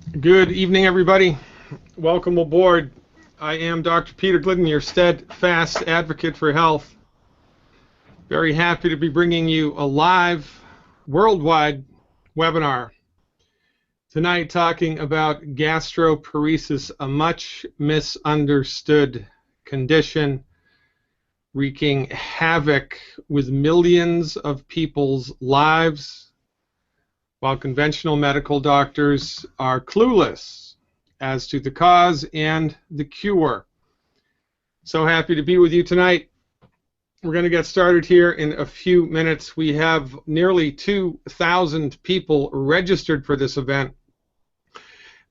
Good evening, everybody. Welcome aboard. I am Dr. Peter Glidden, your steadfast advocate for health. Very happy to be bringing you a live, worldwide webinar tonight talking about gastroparesis, a much misunderstood condition wreaking havoc with millions of people's lives, while conventional medical doctors are clueless as to the cause and the cure. So happy to be with you tonight. We're going to get started here in a few minutes. We have nearly 2,000 people registered for this event.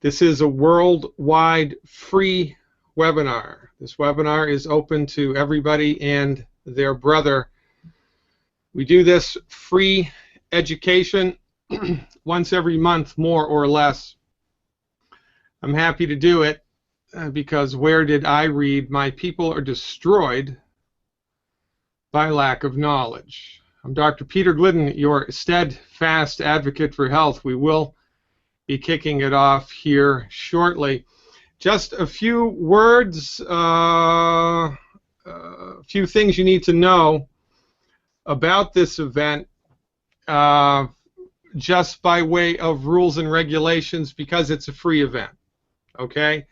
This is a worldwide free webinar. This webinar is open to everybody and their brother. We do this free education once every month, more or less. I'm happy to do it because where did I read? My people are destroyed by lack of knowledge. I'm Dr. Peter Glidden, your steadfast advocate for health. We will be kicking it off here shortly. Just a few words, a few things you need to know about this event. Just by way of rules and regulations, because it's a free event. Okay,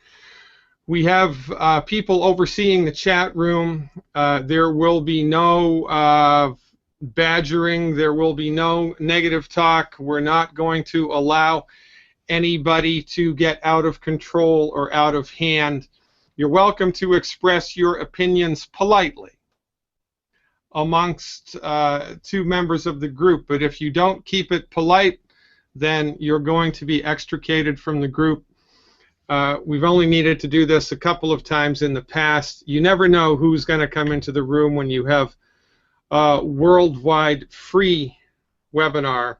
we have people overseeing the chat room. There will be no badgering. There will be no negative talk. We're not going to allow anybody to get out of control or out of hand. You're welcome to express your opinions politely amongst two members of the group, but if you don't keep it polite, then you're going to be extricated from the group. We've only needed to do this a couple of times in the past. You never know who's going to come into the room when you have a worldwide free webinar.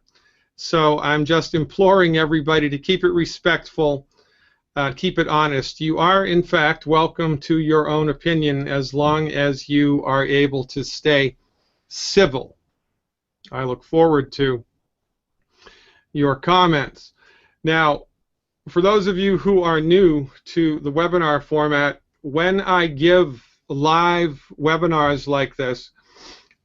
So I'm just imploring everybody to keep it respectful, keep it honest. You are, in fact, welcome to your own opinion as long as you are able to stay civil. I look forward to your comments. Now, for those of you who are new to the webinar format, when I give live webinars like this,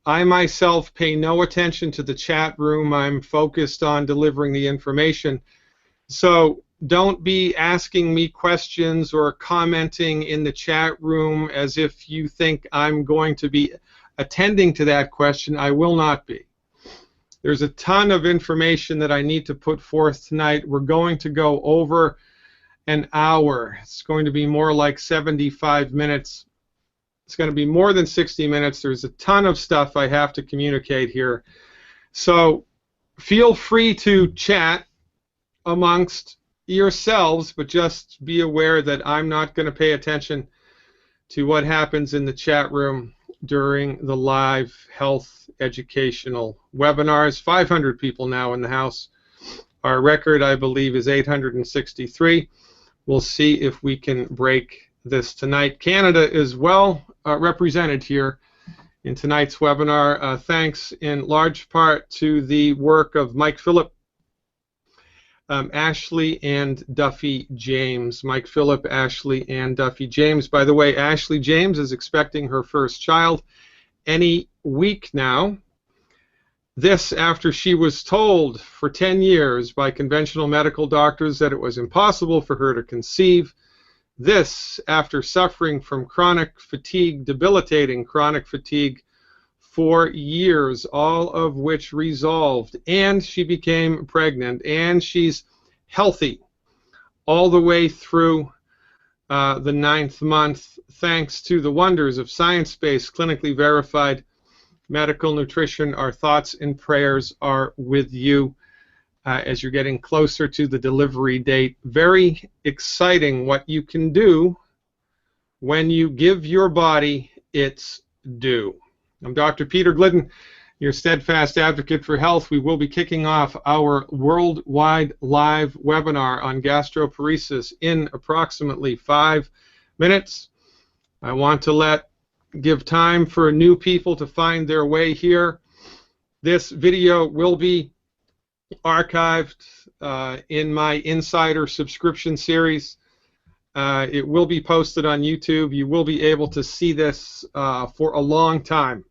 I myself pay no attention to the chat room. I'm focused on delivering the information. So don't be asking me questions or commenting in the chat room as if you think I'm going to be attending to that question. I will not be. There's a ton of information that I need to put forth tonight. We're going to go over an hour. It's going to be more like 75 minutes. It's going to be more than 60 minutes. There's a ton of stuff I have to communicate here. So feel free to chat amongst yourselves, but just be aware that I'm not going to pay attention to what happens in the chat room during the live health educational webinars. 500 people now in the house. Our record, I believe, is 863. We'll see if we can break this tonight. Canada is well represented here in tonight's webinar, thanks in large part to the work of Mike Phillip, Ashley and Duffy James. Mike Phillip, Ashley, and Duffy James. By the way, Ashley James is expecting her first child any week now. This after she was told for 10 years by conventional medical doctors that it was impossible for her to conceive. This after suffering from chronic fatigue, debilitating chronic fatigue, for years, all of which resolved, and she became pregnant, and she's healthy all the way through the 9th month, thanks to the wonders of science-based, clinically verified medical nutrition. Our thoughts and prayers are with you as you're getting closer to the delivery date. Very exciting what you can do when you give your body its due. I'm Dr. Peter Glidden, your steadfast advocate for health. We will be kicking off our worldwide live webinar on gastroparesis in approximately 5 minutes. I want to give time for new people to find their way here. This video will be archived in my Insider subscription series. It will be posted on YouTube. You will be able to see this for a long time.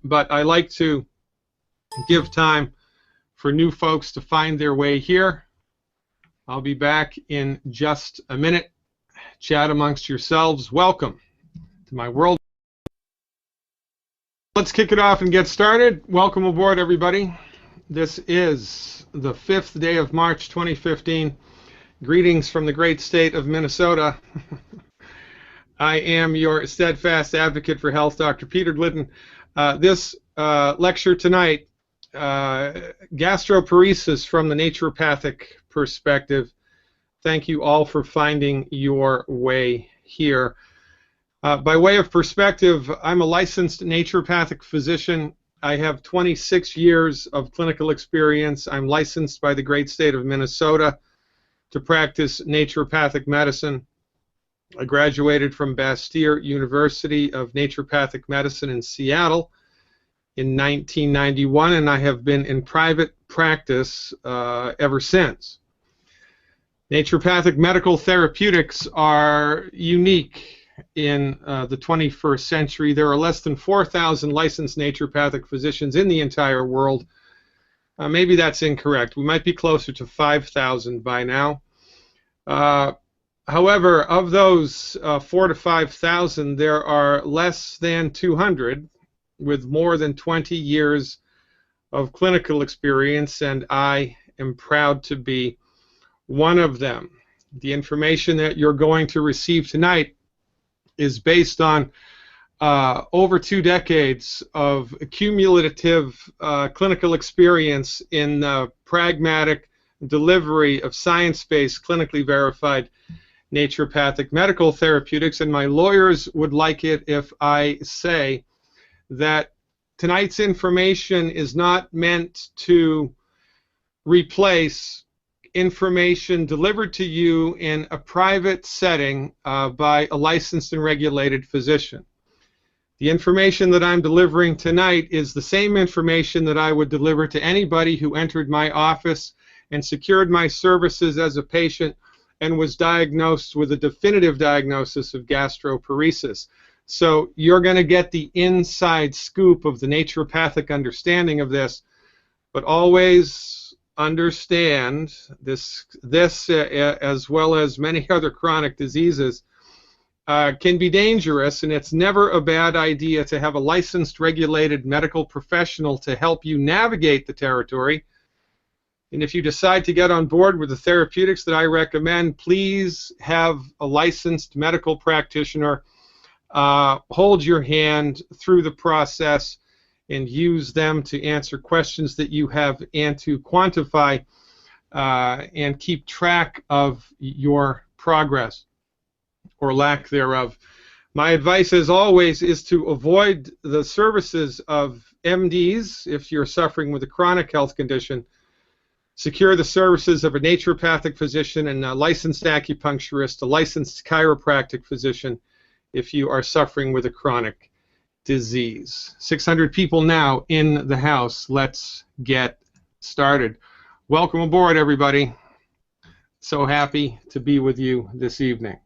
But I like to give time for new folks to find their way here. I'll be back in just a minute. Chat amongst yourselves. Welcome to my world. Let's kick it off and get started. Welcome aboard, everybody. This is the 5th day of March 2015. Greetings from the great state of Minnesota. I am your steadfast advocate for health, Dr. Peter Glidden. This lecture tonight, gastroparesis from the naturopathic perspective. Thank you all for finding your way here. By way of perspective, I'm a licensed naturopathic physician. I have 26 years of clinical experience. I'm licensed by the great state of Minnesota to practice naturopathic medicine. I graduated from Bastyr University of Naturopathic Medicine in Seattle in 1991, and I have been in private practice ever since. Naturopathic medical therapeutics are unique in the 21st century. There are less than 4,000 licensed naturopathic physicians in the entire world. Maybe that's incorrect. We might be closer to 5,000 by now. However, of those 4,000 to 5,000, there are less than 200 with more than 20 years of clinical experience, and I am proud to be one of them. The information that you're going to receive tonight is based on over 2 decades of cumulative clinical experience in the pragmatic delivery of science-based, clinically verified naturopathic medical therapeutics, and my lawyers would like it if I say that tonight's information is not meant to replace information delivered to you in a private setting by a licensed and regulated physician. The information that I'm delivering tonight is the same information that I would deliver to anybody who entered my office and secured my services as a patient and was diagnosed with a definitive diagnosis of gastroparesis. So you're going to get the inside scoop of the naturopathic understanding of this, but always understand this as well as many other chronic diseases can be dangerous, and it's never a bad idea to have a licensed, regulated medical professional to help you navigate the territory. And if you decide to get on board with the therapeutics that I recommend, please have a licensed medical practitioner hold your hand through the process and use them to answer questions that you have and to quantify and keep track of your progress or lack thereof. My advice, as always, is to avoid the services of MDs if you're suffering with a chronic health condition. Secure the services of a naturopathic physician and a licensed acupuncturist, a licensed chiropractic physician if you are suffering with a chronic disease. 600 people now in the house. Let's get started. Welcome aboard, everybody. So happy to be with you this evening.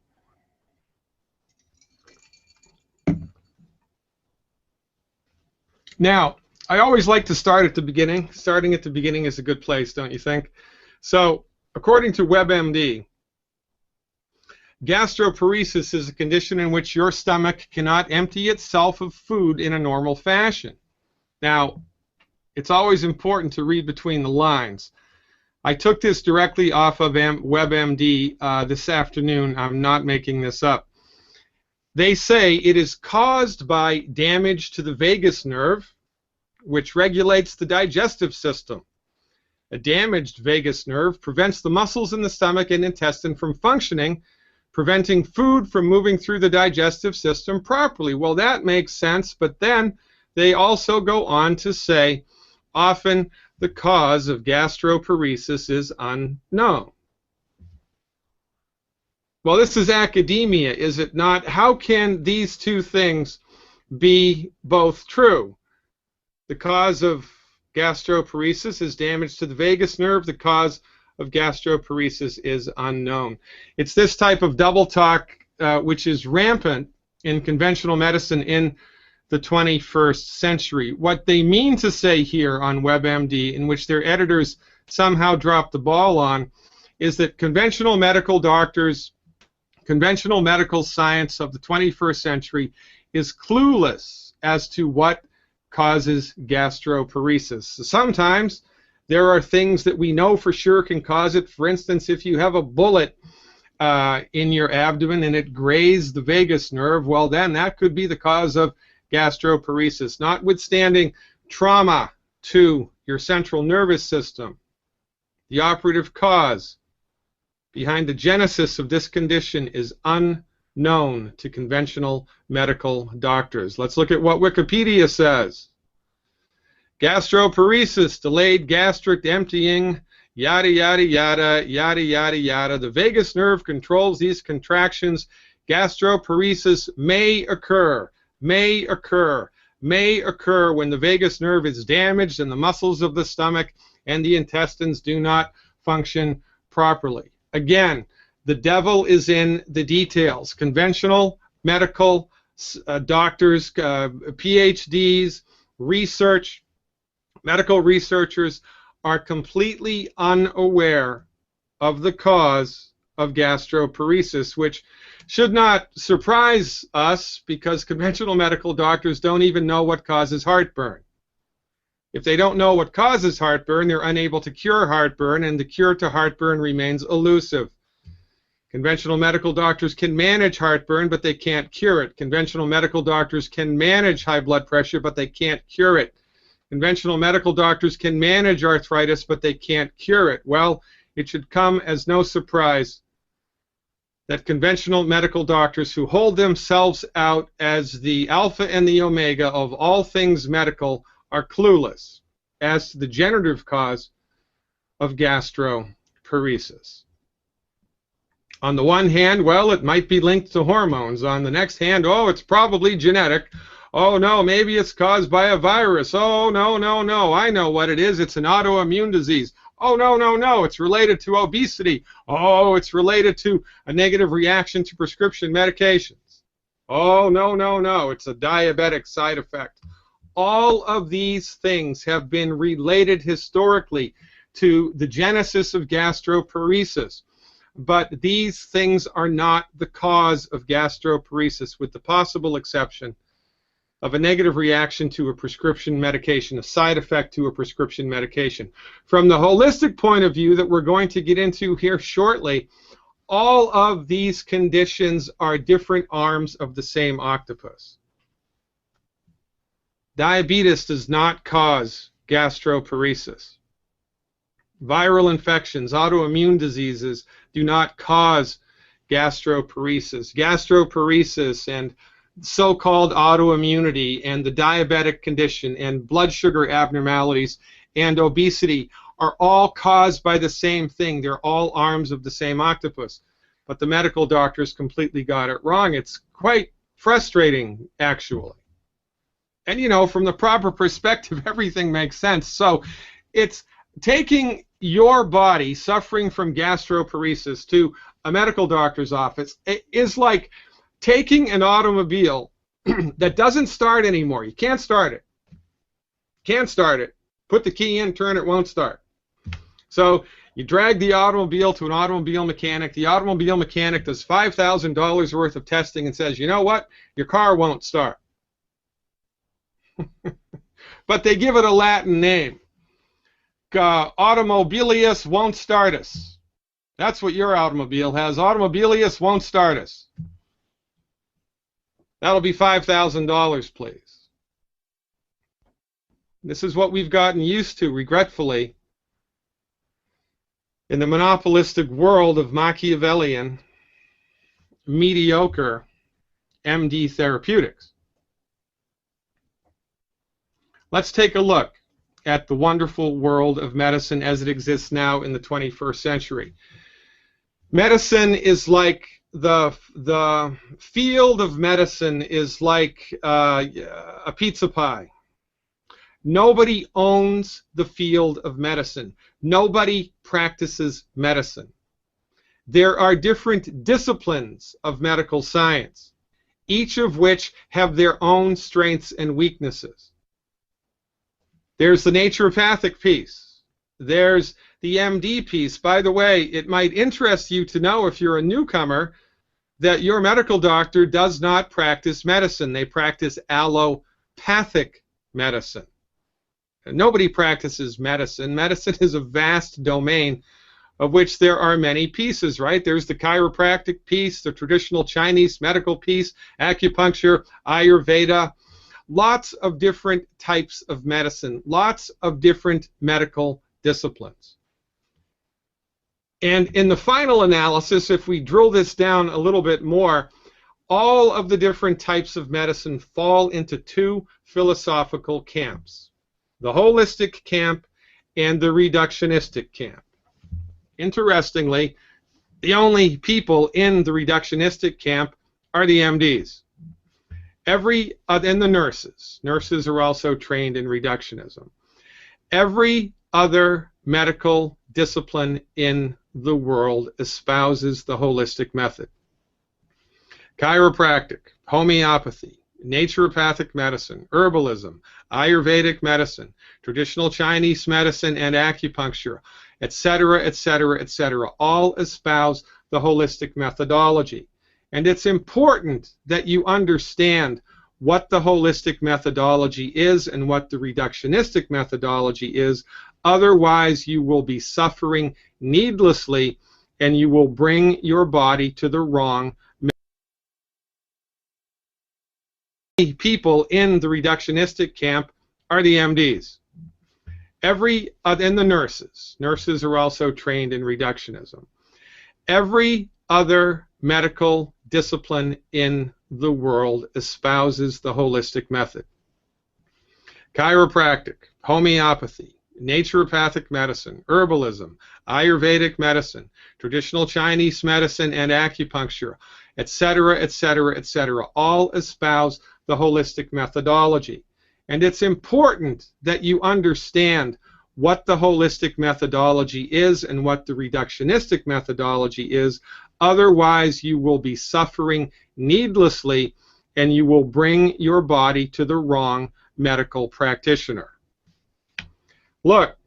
Now, I always like to start at the beginning. Starting at the beginning is a good place, don't you think? So, according to WebMD, gastroparesis is a condition in which your stomach cannot empty itself of food in a normal fashion. Now, it's always important to read between the lines. I took this directly off of WebMD this afternoon. I'm not making this up. They say it is caused by damage to the vagus nerve, which regulates the digestive system. A damaged vagus nerve prevents the muscles in the stomach and intestine from functioning, preventing food from moving through the digestive system properly. Well, that makes sense, but then they also go on to say often the cause of gastroparesis is unknown. Well, this is academia, is it not? How can these two things be both true? The cause of gastroparesis is damage to the vagus nerve. The cause of gastroparesis is unknown. It's this type of double talk which is rampant in conventional medicine in the 21st century. What they mean to say here on WebMD, in which their editors somehow dropped the ball on, is that conventional medical doctors, conventional medical science of the 21st century is clueless as to what causes gastroparesis. Sometimes there are things that we know for sure can cause it. For instance, if you have a bullet in your abdomen and it grazed the vagus nerve, well then that could be the cause of gastroparesis. Notwithstanding trauma to your central nervous system, the operative cause behind the genesis of this condition is unknown to conventional medical doctors. Let's look at what Wikipedia says. Gastroparesis, delayed gastric emptying, yada, yada, yada, yada, yada, yada. The vagus nerve controls these contractions. Gastroparesis may occur when the vagus nerve is damaged and the muscles of the stomach and the intestines do not function properly. Again, the devil is in the details. Conventional medical doctors, PhDs, medical researchers are completely unaware of the cause of gastroparesis, which should not surprise us because conventional medical doctors don't even know what causes heartburn. If they don't know what causes heartburn, they're unable to cure heartburn, and the cure to heartburn remains elusive. Conventional medical doctors can manage heartburn, but they can't cure it. Conventional medical doctors can manage high blood pressure, but they can't cure it. Conventional medical doctors can manage arthritis, but they can't cure it. Well, it should come as no surprise that conventional medical doctors who hold themselves out as the alpha and the omega of all things medical are clueless as to the generative cause of gastroparesis. On the one hand, well, it might be linked to hormones. On the next hand, oh, it's probably genetic. Oh, no, maybe it's caused by a virus. Oh, no, no, no, I know what it is. It's an autoimmune disease. Oh, no, no, no, it's related to obesity. Oh, it's related to a negative reaction to prescription medications. Oh, no, no, no, it's a diabetic side effect. All of these things have been related historically to the genesis of gastroparesis. But these things are not the cause of gastroparesis, with the possible exception of a negative reaction to a prescription medication, a side effect to a prescription medication. From the holistic point of view that we're going to get into here shortly, all of these conditions are different arms of the same octopus. Diabetes does not cause gastroparesis. Viral infections, autoimmune diseases do not cause gastroparesis. Gastroparesis and so-called autoimmunity and the diabetic condition and blood sugar abnormalities and obesity are all caused by the same thing. They're all arms of the same octopus. But the medical doctors completely got it wrong. It's quite frustrating, actually. And, you know, from the proper perspective, everything makes sense. So it's taking your body suffering from gastroparesis to a medical doctor's office is like taking an automobile that doesn't start anymore. You can't start it. Can't start it. Put the key in, turn it, won't start. So you drag the automobile to an automobile mechanic. The automobile mechanic does $5,000 worth of testing and says, you know what? Your car won't start. But they give it a Latin name. Automobilius won't start us. That's what your automobile has. Automobilius won't start us. That'll be $5,000, please. This is what we've gotten used to, regretfully, in the monopolistic world of Machiavellian, mediocre MD therapeutics. Let's take a look at the wonderful world of medicine as it exists now in the 21st century. Medicine is like the field of medicine is like a pizza pie. Nobody owns the field of medicine. Nobody practices medicine. There are different disciplines of medical science, each of which have their own strengths and weaknesses. There's the naturopathic piece. There's the MD piece. By the way, it might interest you to know, if you're a newcomer, that your medical doctor does not practice medicine. They practice allopathic medicine. Nobody practices medicine. Medicine is a vast domain of which there are many pieces, right? There's the chiropractic piece, the traditional Chinese medical piece, acupuncture, Ayurveda, lots of different types of medicine, lots of different medical disciplines. And in the final analysis, if we drill this down a little bit more, all of the different types of medicine fall into two philosophical camps: the holistic camp and the reductionistic camp. Interestingly, the only people in the reductionistic camp are the MDs. And the nurses. Nurses are also trained in reductionism. Every other medical discipline in the world espouses the holistic method. Chiropractic, homeopathy, naturopathic medicine, herbalism, Ayurvedic medicine, traditional Chinese medicine, and acupuncture, etc., etc., etc., all espouse the holistic methodology. And it's important that you understand what the holistic methodology is and what the reductionistic methodology is. Otherwise, you will be suffering needlessly, and you will bring your body to the wrong. People in the reductionistic camp are the MDs. And the nurses. Nurses are also trained in reductionism. Every other medical discipline in the world espouses the holistic method. Chiropractic, homeopathy, naturopathic medicine, herbalism, Ayurvedic medicine, traditional Chinese medicine, and acupuncture, etc., etc., etc., all espouse the holistic methodology. And it's important that you understand what the holistic methodology is and what the reductionistic methodology is. Otherwise, you will be suffering needlessly, and you will bring your body to the wrong medical practitioner. Look,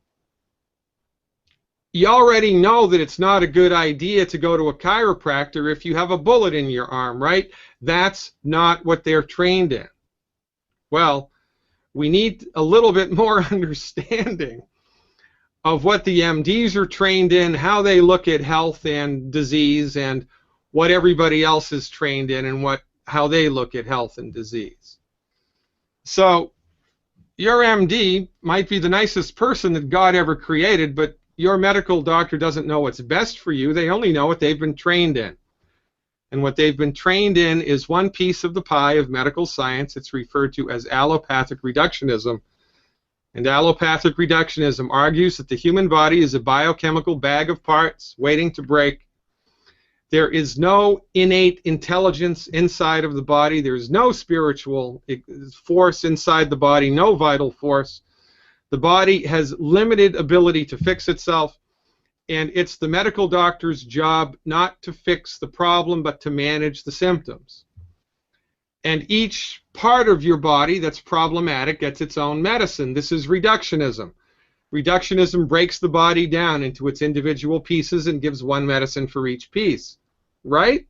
you already know that it's not a good idea to go to a chiropractor if you have a bullet in your arm, right? That's not what they're trained in. Well, we need a little bit more understanding of what the MDs are trained in, how they look at health and disease, and what everybody else is trained in and how they look at health and disease. So your MD might be the nicest person that God ever created, but your medical doctor doesn't know what's best for you. They only know what they've been trained in. And what they've been trained in is one piece of the pie of medical science. It's referred to as allopathic reductionism. And allopathic reductionism argues that the human body is a biochemical bag of parts waiting to break. There is no innate intelligence inside of the body. There is no spiritual force inside the body, no vital force. The body has limited ability to fix itself, and it's the medical doctor's job not to fix the problem, but to manage the symptoms. And each part of your body that's problematic gets its own medicine. This is reductionism. Reductionism breaks the body down into its individual pieces and gives one medicine for each piece, right?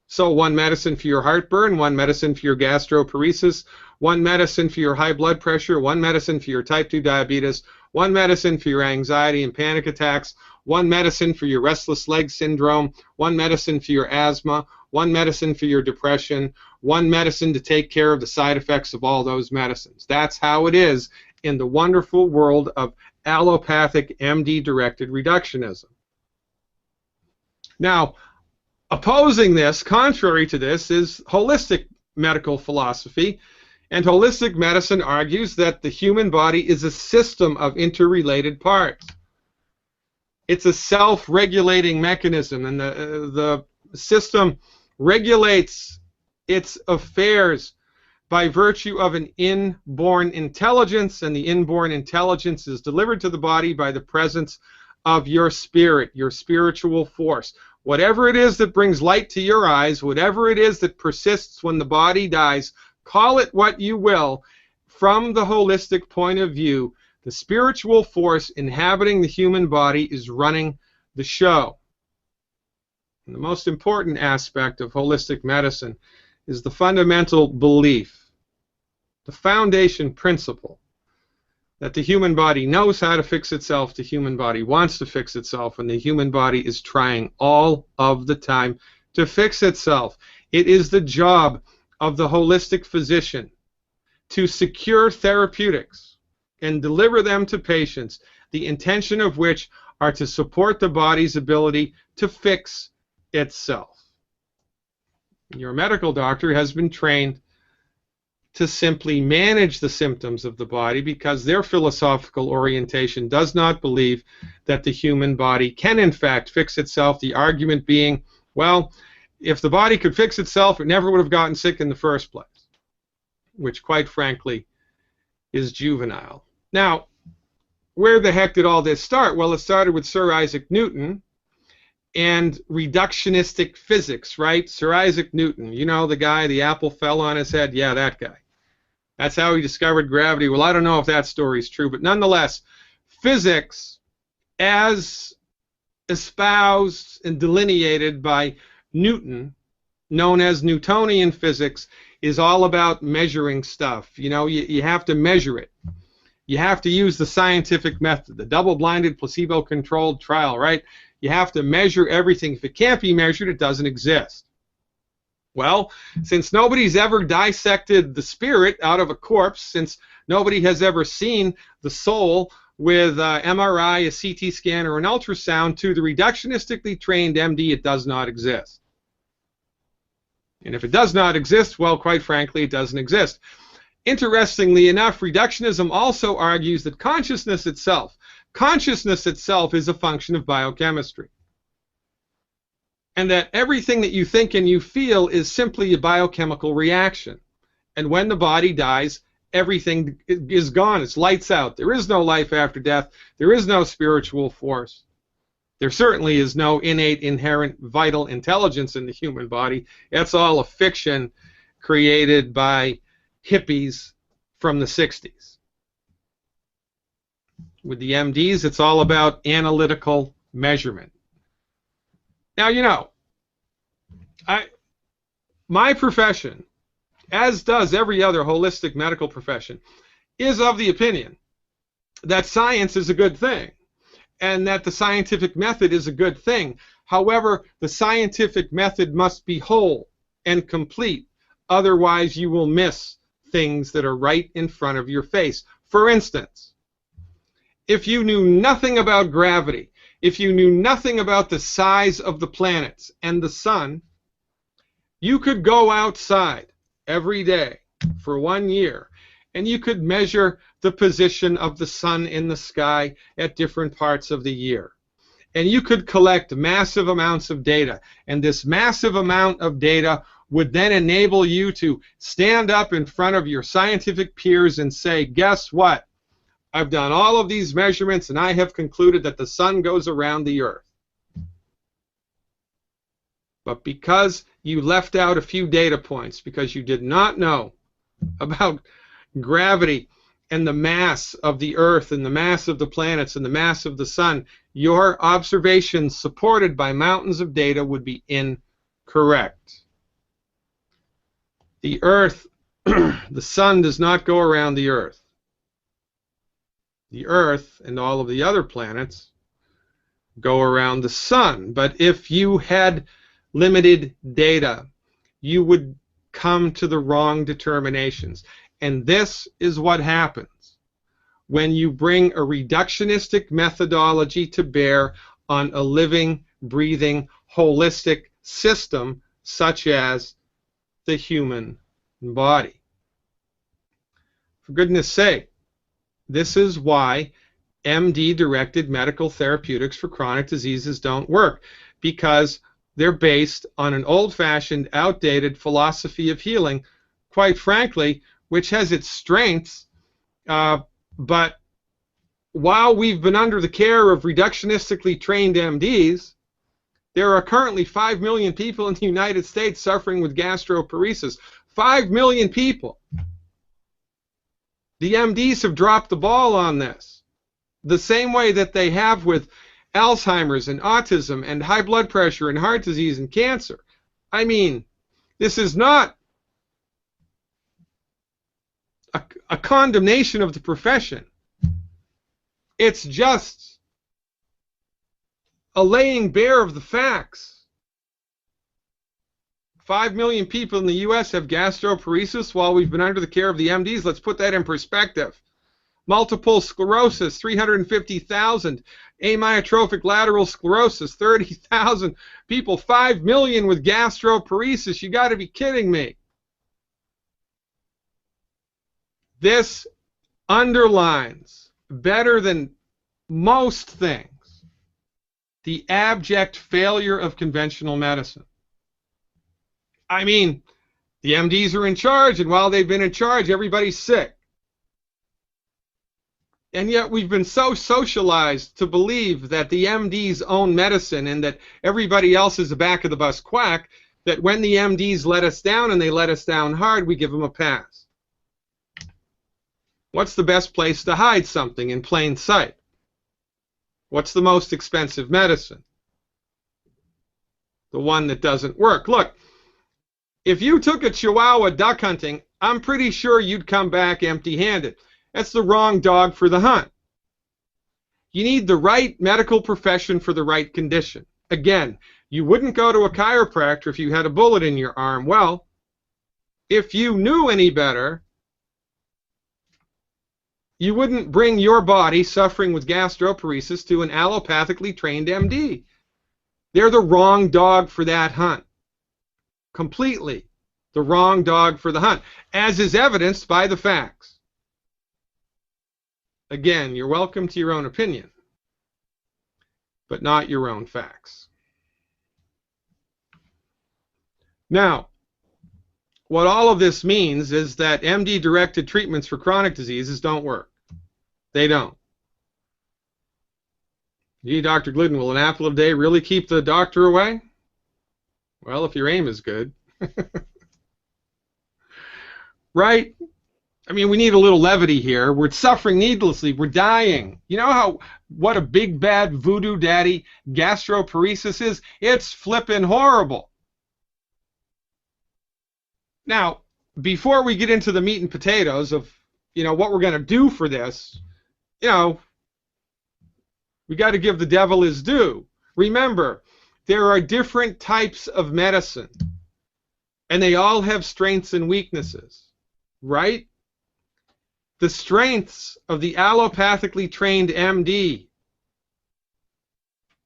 So one medicine for your heartburn, one medicine for your gastroparesis, one medicine for your high blood pressure, one medicine for your type 2 diabetes, one medicine for your anxiety and panic attacks, one medicine for your restless leg syndrome, one medicine for your asthma, one medicine for your depression, one medicine to take care of the side effects of all those medicines. That's how it is in the wonderful world of allopathic MD-directed reductionism. Now, opposing this, contrary to this, is holistic medical philosophy. And holistic medicine argues that the human body is a system of interrelated parts. It's a self-regulating mechanism, and the system regulates its affairs by virtue of an inborn intelligence, and the inborn intelligence is delivered to the body by the presence of your spirit, your spiritual force. Whatever it is that brings light to your eyes, whatever it is that persists when the body dies, call it what you will, from the holistic point of view, the spiritual force inhabiting the human body is running the show. And the most important aspect of holistic medicine is the fundamental belief, the foundation principle, that the human body knows how to fix itself, the human body wants to fix itself, and the human body is trying all of the time to fix itself. It is the job of the holistic physician to secure therapeutics and deliver them to patients, the intention of which are to support the body's ability to fix itself. Your medical doctor has been trained to simply manage the symptoms of the body because their philosophical orientation does not believe that the human body can in fact fix itself. The argument being, well, if the body could fix itself, it never would have gotten sick in the first place, which quite frankly is juvenile. Now, where the heck did all this start? Well, it started with Sir Isaac Newton and reductionistic physics, right? Sir Isaac Newton, you know, the guy, the apple fell on his head. Yeah, that guy. That's how he discovered gravity. Well, I don't know if that story is true, but nonetheless, physics, as espoused and delineated by Newton, known as Newtonian physics, is all about measuring stuff. You know, you have to measure it. You have to use the scientific method, the double-blinded, placebo-controlled trial, right? You have to measure everything. If it can't be measured, it doesn't exist. Well, since nobody's ever dissected the spirit out of a corpse, since nobody has ever seen the soul with MRI, a CT scan, or an ultrasound, to the reductionistically trained MD, it does not exist. And if it does not exist, well, quite frankly, it doesn't exist. Interestingly enough, reductionism also argues that consciousness itself is a function of biochemistry. And that everything that you think and you feel is simply a biochemical reaction. And when the body dies, everything is gone. It's lights out. There is no life after death. There is no spiritual force. There certainly is no innate, inherent, vital intelligence in the human body. That's all a fiction created by hippies from the 60s. With the MDs, it's all about analytical measurement. Now, you know, my profession, as does every other holistic medical profession, is of the opinion that science is a good thing and that the scientific method is a good thing. However, the scientific method must be whole and complete. Otherwise, you will miss things that are right in front of your face. For instance, if you knew nothing about gravity, if you knew nothing about the size of the planets and the sun, you could go outside every day for 1 year and you could measure the position of the sun in the sky at different parts of the year. And you could collect massive amounts of data, and this massive amount of data would then enable you to stand up in front of your scientific peers and say, guess what? I've done all of these measurements and I have concluded that the sun goes around the earth. But because you left out a few data points, because you did not know about gravity and the mass of the earth and the mass of the planets and the mass of the sun, your observations supported by mountains of data would be incorrect. The earth, the sun does not go around the earth. The earth and all of the other planets go around the sun. But if you had limited data, you would come to the wrong determinations. And this is what happens when you bring a reductionistic methodology to bear on a living, breathing, holistic system such as the human body. For goodness sake, this is why MD-directed medical therapeutics for chronic diseases don't work, because they're based on an old-fashioned, outdated philosophy of healing, quite frankly, which has its strengths, but while we've been under the care of reductionistically trained MDs, there are currently 5 million people in the United States suffering with gastroparesis. 5 million people. The MDs have dropped the ball on this, the same way that they have with Alzheimer's and autism and high blood pressure and heart disease and cancer. I mean, this is not a condemnation of the profession. It's just a laying bare of the facts. 5 million people in the U.S. have gastroparesis while we've been under the care of the MDs. Let's put that in perspective. Multiple sclerosis, 350,000. Amyotrophic lateral sclerosis, 30,000 people. 5 million with gastroparesis. You got to be kidding me. This underlines, better than most things, the abject failure of conventional medicine. I mean, the MDs are in charge, and while they've been in charge, everybody's sick. And yet we've been so socialized to believe that the MDs own medicine and that everybody else is a back-of-the-bus quack, that when the MDs let us down, and they let us down hard, we give them a pass. What's the best place to hide something in plain sight? What's the most expensive medicine? The one that doesn't work. Look, if you took a Chihuahua duck hunting, I'm pretty sure you'd come back empty-handed. That's the wrong dog for the hunt. You need the right medical profession for the right condition. Again, you wouldn't go to a chiropractor if you had a bullet in your arm. Well, if you knew any better, you wouldn't bring your body suffering with gastroparesis to an allopathically trained MD. They're the wrong dog for that hunt. Completely the wrong dog for the hunt, as is evidenced by the facts. Again, you're welcome to your own opinion, but not your own facts. Now, what all of this means is that MD-directed treatments for chronic diseases don't work. They don't. Gee, Dr. Glidden, will an apple a day really keep the doctor away? Well, if your aim is good. Right? I mean, we need a little levity here. We're suffering needlessly. We're dying. You know what a big bad voodoo daddy gastroparesis is? It's flippin' horrible. Now, before we get into the meat and potatoes of, what we're going to do for this, we got to give the devil his due. Remember, there are different types of medicine, and they all have strengths and weaknesses, right? The strengths of the allopathically trained MD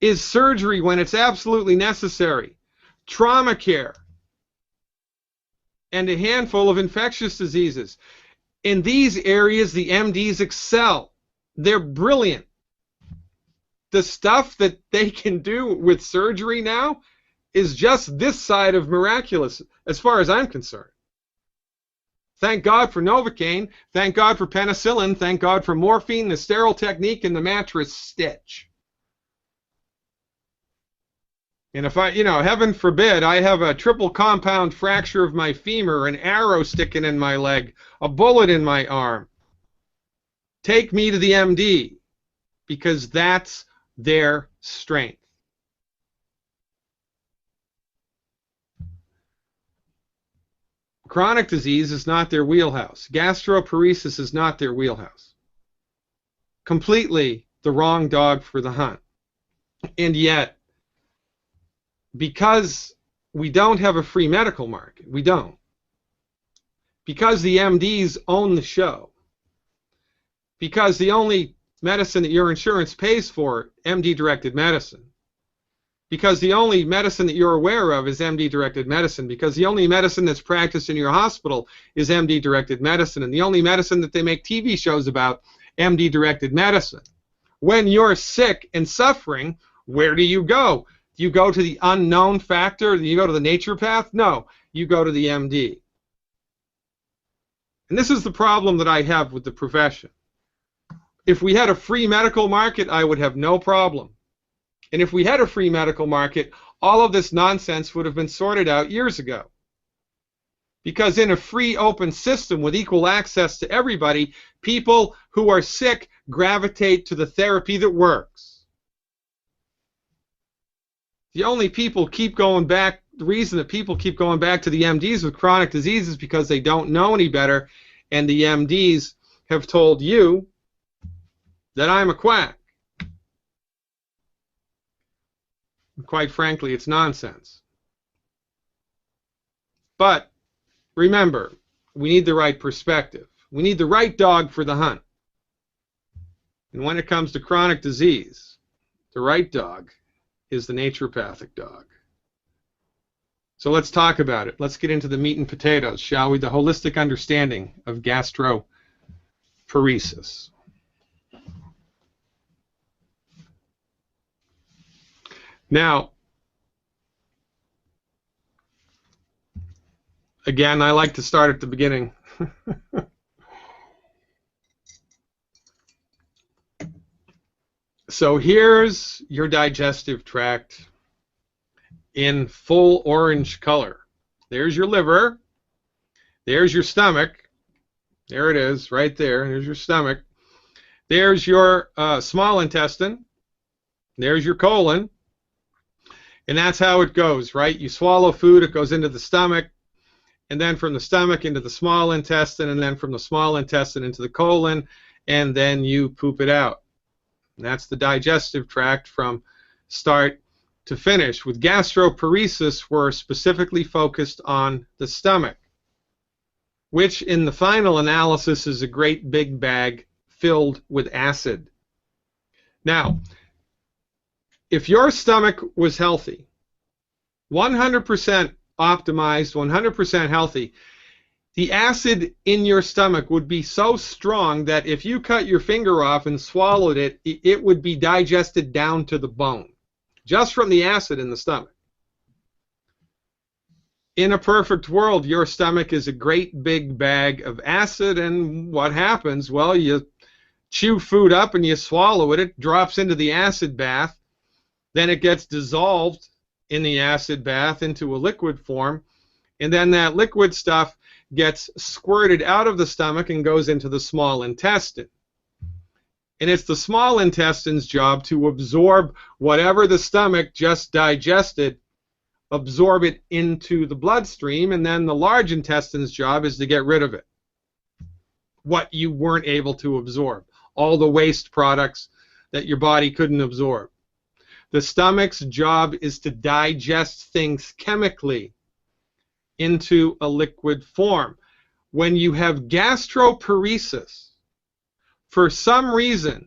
is surgery when it's absolutely necessary, trauma care, and a handful of infectious diseases. In these areas, the MDs excel. They're brilliant. The stuff that they can do with surgery now is just this side of miraculous, as far as I'm concerned. Thank God for Novocaine. Thank God for penicillin. Thank God for morphine, the sterile technique, and the mattress stitch. And if heaven forbid, I have a triple compound fracture of my femur, an arrow sticking in my leg, a bullet in my arm, take me to the MD, because that's their strength. Chronic disease is not their wheelhouse. Gastroparesis is not their wheelhouse. Completely the wrong dog for the hunt. And yet, because we don't have a free medical market, we don't. Because the MDs own the show. Because the only medicine that your insurance pays for, MD-directed medicine. Because the only medicine that you're aware of is MD-directed medicine. Because the only medicine that's practiced in your hospital is MD-directed medicine. And the only medicine that they make TV shows about, MD-directed medicine. When you're sick and suffering, where do you go? Do you go to the unknown factor? Do you go to the naturopath? No, you go to the MD. And this is the problem that I have with the profession. If we had a free medical market, I would have no problem. And if we had a free medical market, all of this nonsense would have been sorted out years ago. Because in a free, open system with equal access to everybody, people who are sick gravitate to the therapy that works. The only people keep going back, the reason that people keep going back to the MDs with chronic disease is because they don't know any better, and the MDs have told you that I'm a quack. And quite frankly, it's nonsense. But remember, we need the right perspective. We need the right dog for the hunt. And when it comes to chronic disease, the right dog is the naturopathic dog. So let's talk about it. Let's get into the meat and potatoes, shall we? The holistic understanding of gastroparesis. Now, again, I like to start at the beginning. So here's your digestive tract in full orange color. There's your liver. There's your stomach. There it is, right there. There's your stomach. There's your small intestine. There's your colon. And that's how it goes, right? You swallow food, it goes into the stomach, and then from the stomach into the small intestine, and then from the small intestine into the colon, and then you poop it out. And that's the digestive tract from start to finish. With gastroparesis, we're specifically focused on the stomach, which in the final analysis is a great big bag filled with acid. Now, if your stomach was healthy, 100% optimized, 100% healthy, the acid in your stomach would be so strong that if you cut your finger off and swallowed it, it would be digested down to the bone, just from the acid in the stomach. In a perfect world, your stomach is a great big bag of acid, and what happens? Well, you chew food up and you swallow it, it drops into the acid bath, then it gets dissolved in the acid bath into a liquid form, and then that liquid stuff gets squirted out of the stomach and goes into the small intestine. And it's the small intestine's job to absorb whatever the stomach just digested, absorb it into the bloodstream, and then the large intestine's job is to get rid of it. What you weren't able to absorb, all the waste products that your body couldn't absorb. The stomach's job is to digest things chemically into a liquid form. When you have gastroparesis, for some reason,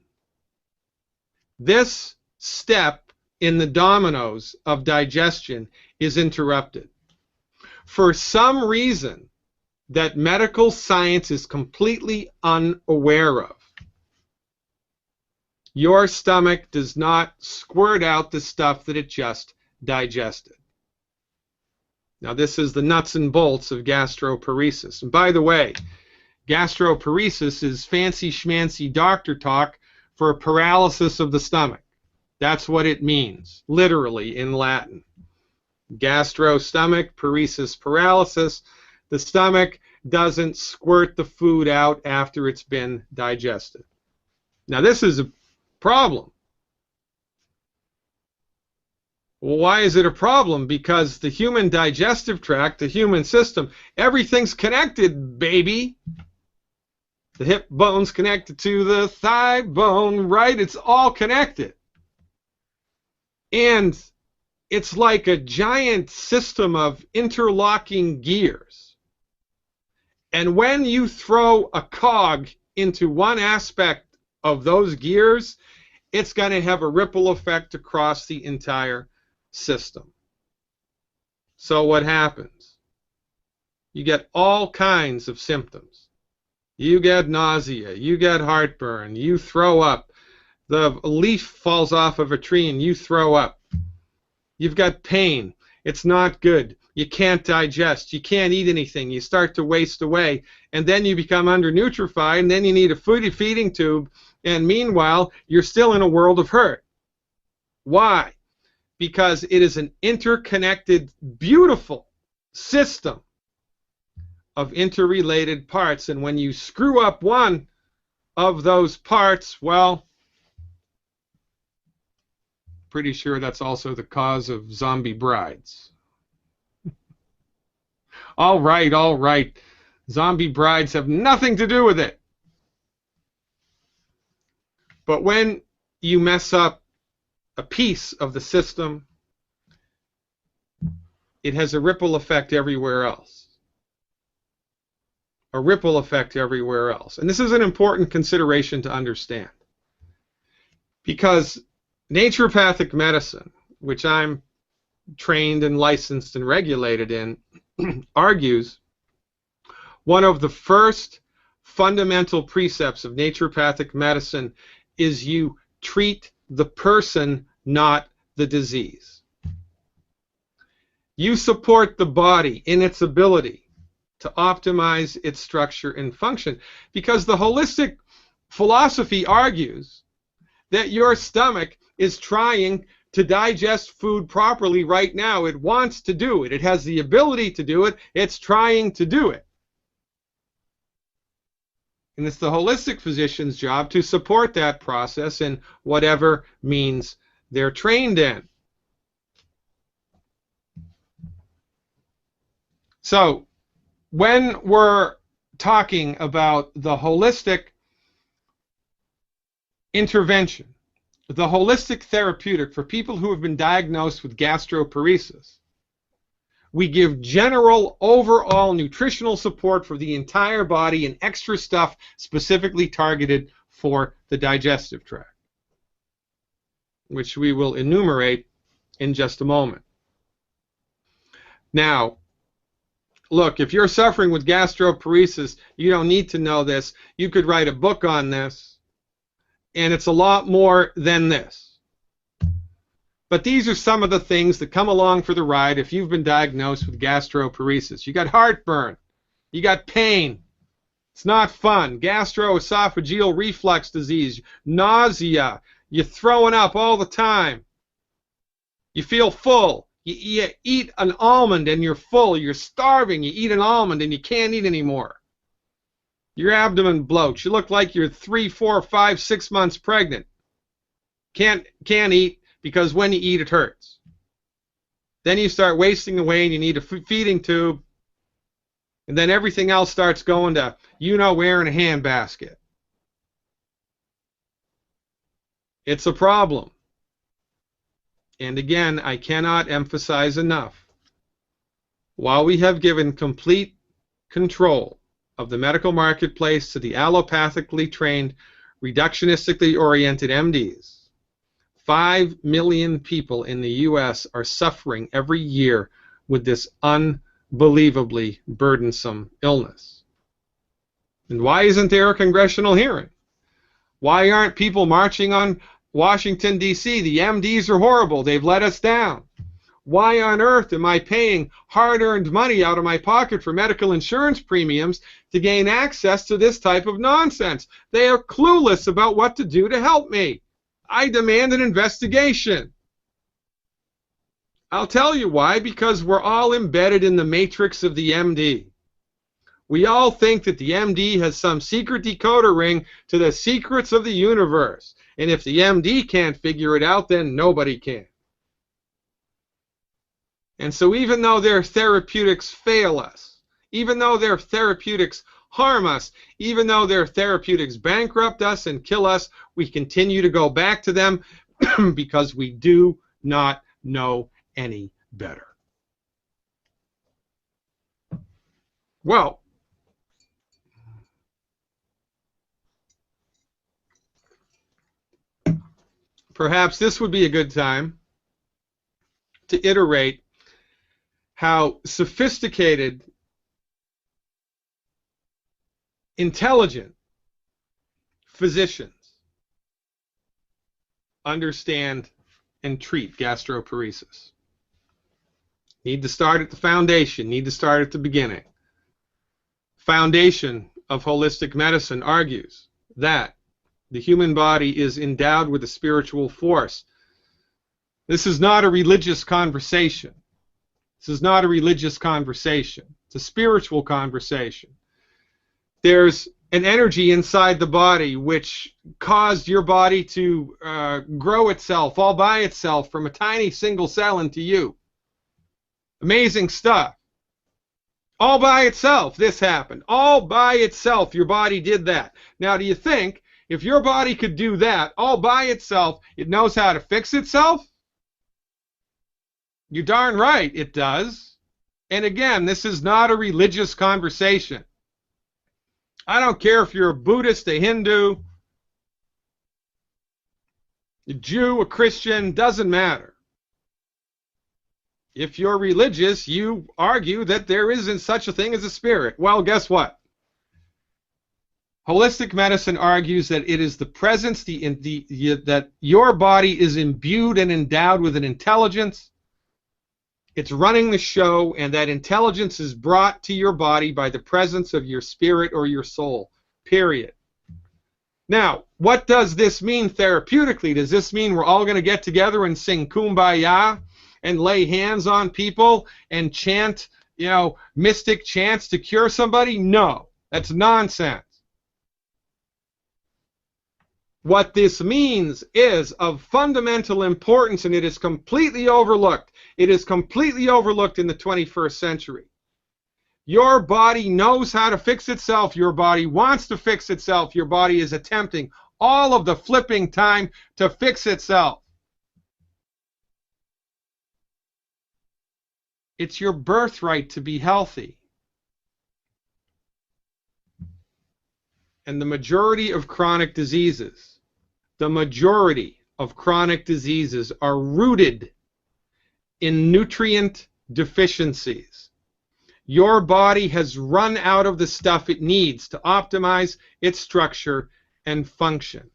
this step in the dominoes of digestion is interrupted. For some reason that medical science is completely unaware of, your stomach does not squirt out the stuff that it just digested. Now, this is the nuts and bolts of gastroparesis. And by the way, gastroparesis is fancy schmancy doctor talk for paralysis of the stomach. That's what it means, literally in Latin. Gastro, stomach, paresis, paralysis. The stomach doesn't squirt the food out after it's been digested. Now, this is a problem. Well, why is it a problem? Because the human digestive tract, the human system, everything's connected, baby. The hip bone's connected to the thigh bone, right? It's all connected. And it's like a giant system of interlocking gears. And when you throw a cog into one aspect of those gears, it's going to have a ripple effect across the entire system. So what happens? You get all kinds of symptoms. You get nausea, you get heartburn, you throw up, the leaf falls off of a tree and you throw up. You've got pain, It's not good. You can't digest. You can't eat anything. You start to waste away. And then you become undernutrified, and then you need a feeding tube. And meanwhile, you're still in a world of hurt. Why? Because it is an interconnected, beautiful system of interrelated parts. And when you screw up one of those parts, well, pretty sure that's also the cause of zombie brides. All right, all right. Zombie brides have nothing to do with it. But when you mess up a piece of the system, it has a ripple effect everywhere else. A ripple effect everywhere else. And this is an important consideration to understand. Because naturopathic medicine, which I'm trained and licensed and regulated in, argues one of the first fundamental precepts of naturopathic medicine is you treat the person, not the disease. You support the body in its ability to optimize its structure and function, because the holistic philosophy argues that your stomach is trying to digest food properly right now. It wants to do it. It has the ability to do it. It's trying to do it. And it's the holistic physician's job to support that process in whatever means they're trained in. So, when we're talking about the holistic intervention, the holistic therapeutic for people who have been diagnosed with gastroparesis, we give general overall nutritional support for the entire body and extra stuff specifically targeted for the digestive tract, which we will enumerate in just a moment. Now, look, if you're suffering with gastroparesis, you don't need to know this. You could write a book on this, and it's a lot more than this. But these are some of the things that come along for the ride if you've been diagnosed with gastroparesis. You got heartburn. You got pain. It's not fun. Gastroesophageal reflux disease. Nausea. You're throwing up all the time. You feel full. You eat an almond and you're full. You're starving. You eat an almond and you can't eat anymore. Your abdomen bloats. You look like you're 3, 4, 5, 6 months pregnant. Can't eat, because when you eat, it hurts. Then you start wasting away and you need a feeding tube. And then everything else starts going to you-know-where in a handbasket. It's a problem. And again, I cannot emphasize enough. While we have given complete control of the medical marketplace to the allopathically trained, reductionistically oriented MDs, 5 million people in the U.S. are suffering every year with this unbelievably burdensome illness. And why isn't there a congressional hearing? Why aren't people marching on Washington, D.C.? The MDs are horrible. They've let us down. Why on earth am I paying hard-earned money out of my pocket for medical insurance premiums to gain access to this type of nonsense? They are clueless about what to do to help me. I demand an investigation. I'll tell you why. Because we're all embedded in the matrix of the MD. We all think that the MD has some secret decoder ring to the secrets of the universe. And if the MD can't figure it out, then nobody can. And so even though their therapeutics fail us, even though their therapeutics harm us, even though their therapeutics bankrupt us and kill us, we continue to go back to them because we do not know any better. Well, perhaps this would be a good time to iterate how sophisticated, intelligent physicians understand and treat gastroparesis. Need to start at the foundation. Need to start at the beginning. Foundation of holistic medicine argues that the human body is endowed with a spiritual force. This is not a religious conversation. This is not a religious conversation. It's a spiritual conversation. There's an energy inside the body which caused your body to grow itself all by itself from a tiny single cell into you. Amazing stuff. All by itself, this happened. All by itself, your body did that. Now, do you think if your body could do that all by itself, it knows how to fix itself? You're darn right it does. And again, this is not a religious conversation. I don't care if you're a Buddhist, a Hindu, a Jew, a Christian, doesn't matter. If you're religious, you argue that there isn't such a thing as a spirit. Well, guess what? Holistic medicine argues that it is the presence, that your body is imbued and endowed with an intelligence. It's running the show, and that intelligence is brought to your body by the presence of your spirit or your soul, period. Now, what does this mean therapeutically? Does this mean we're all going to get together and sing Kumbaya and lay hands on people and chant, mystic chants to cure somebody? No, that's nonsense. What this means is of fundamental importance, and it is completely overlooked. It is completely overlooked in the 21st century. Your body knows how to fix itself. Your body wants to fix itself. Your body is attempting all of the flipping time to fix itself. It's your birthright to be healthy. And the majority of chronic diseases, are rooted in nutrient deficiencies. Your body has run out of the stuff it needs to optimize its structure and function.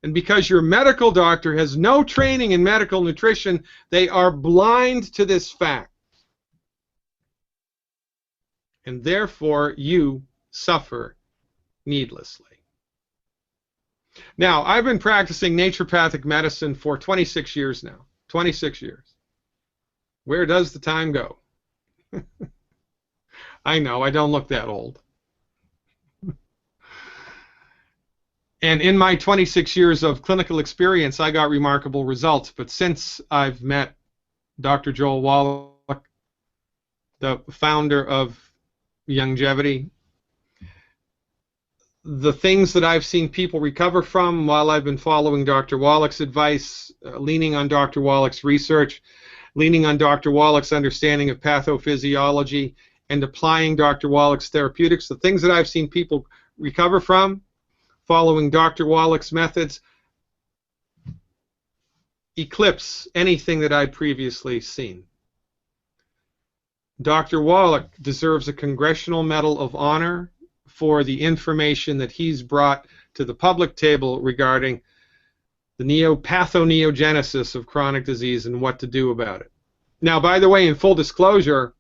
And because your medical doctor has no training in medical nutrition, they are blind to this fact. And therefore, you suffer needlessly. Now, I've been practicing naturopathic medicine for 26 years now. 26 years. Where does the time go? I know, I don't look that old. And in my 26 years of clinical experience, I got remarkable results. But since I've met Dr. Joel Wallach, the founder of Youngevity, the things that I've seen people recover from while I've been following Dr. Wallach's advice, leaning on Dr. Wallach's research, leaning on Dr. Wallach's understanding of pathophysiology, and applying Dr. Wallach's therapeutics, the things that I've seen people recover from following Dr. Wallach's methods eclipse anything that I'd previously seen. Dr. Wallach deserves a Congressional Medal of Honor for the information that he's brought to the public table regarding the pathoneogenesis of chronic disease and what to do about it. Now, by the way, in full disclosure,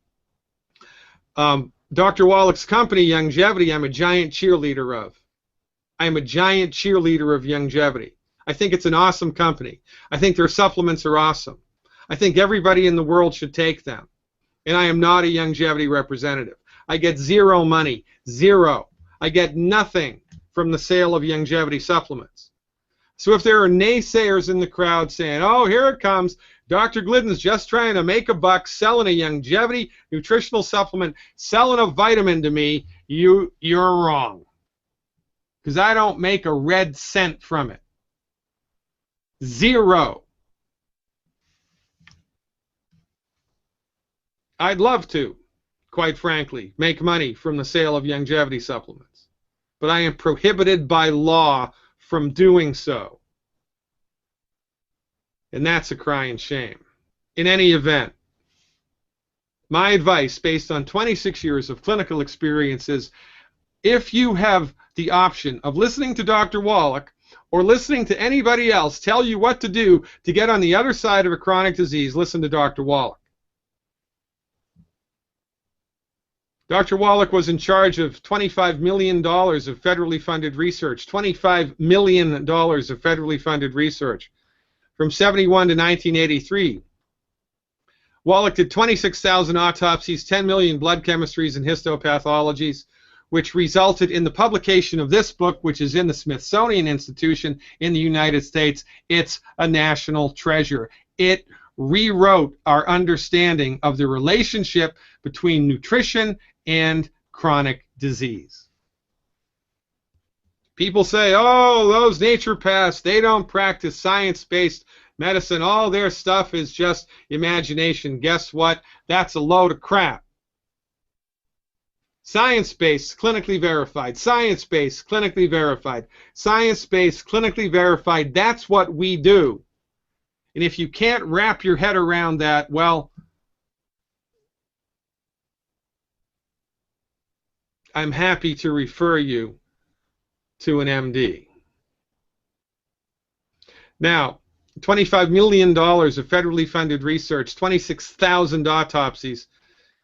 Dr. Wallach's company, Youngevity, I'm a giant cheerleader of. I am a giant cheerleader of Youngevity. I think it's an awesome company. I think their supplements are awesome. I think everybody in the world should take them. And I am not a Youngevity representative. I get zero money, zero. I get nothing from the sale of Youngevity supplements. So if there are naysayers in the crowd saying, oh, here it comes, Dr. Glidden's just trying to make a buck selling a Youngevity nutritional supplement, selling a vitamin to me, you're wrong. Because I don't make a red cent from it. Zero. I'd love to, quite frankly, make money from the sale of Youngevity supplements. But I am prohibited by law from doing so. And that's a crying shame. In any event, my advice, based on 26 years of clinical experience, is if you have the option of listening to Dr. Wallach or listening to anybody else tell you what to do to get on the other side of a chronic disease, listen to Dr. Wallach. Dr. Wallach was in charge of $25 million of federally funded research. $25 million of federally funded research from 71 to 1983. Wallach did 26,000 autopsies, 10 million blood chemistries and histopathologies, which resulted in the publication of this book, which is in the Smithsonian Institution in the United States. It's a national treasure. It rewrote our understanding of the relationship between nutrition and chronic disease. People say, oh, those naturopaths, they don't practice science-based medicine. All their stuff is just imagination. Guess what? That's a load of crap. Science-based, clinically verified. Science-based, clinically verified. Science-based, clinically verified. That's what we do. And if you can't wrap your head around that, well, I'm happy to refer you to an MD. Now, $25 million of federally funded research, 26,000 autopsies,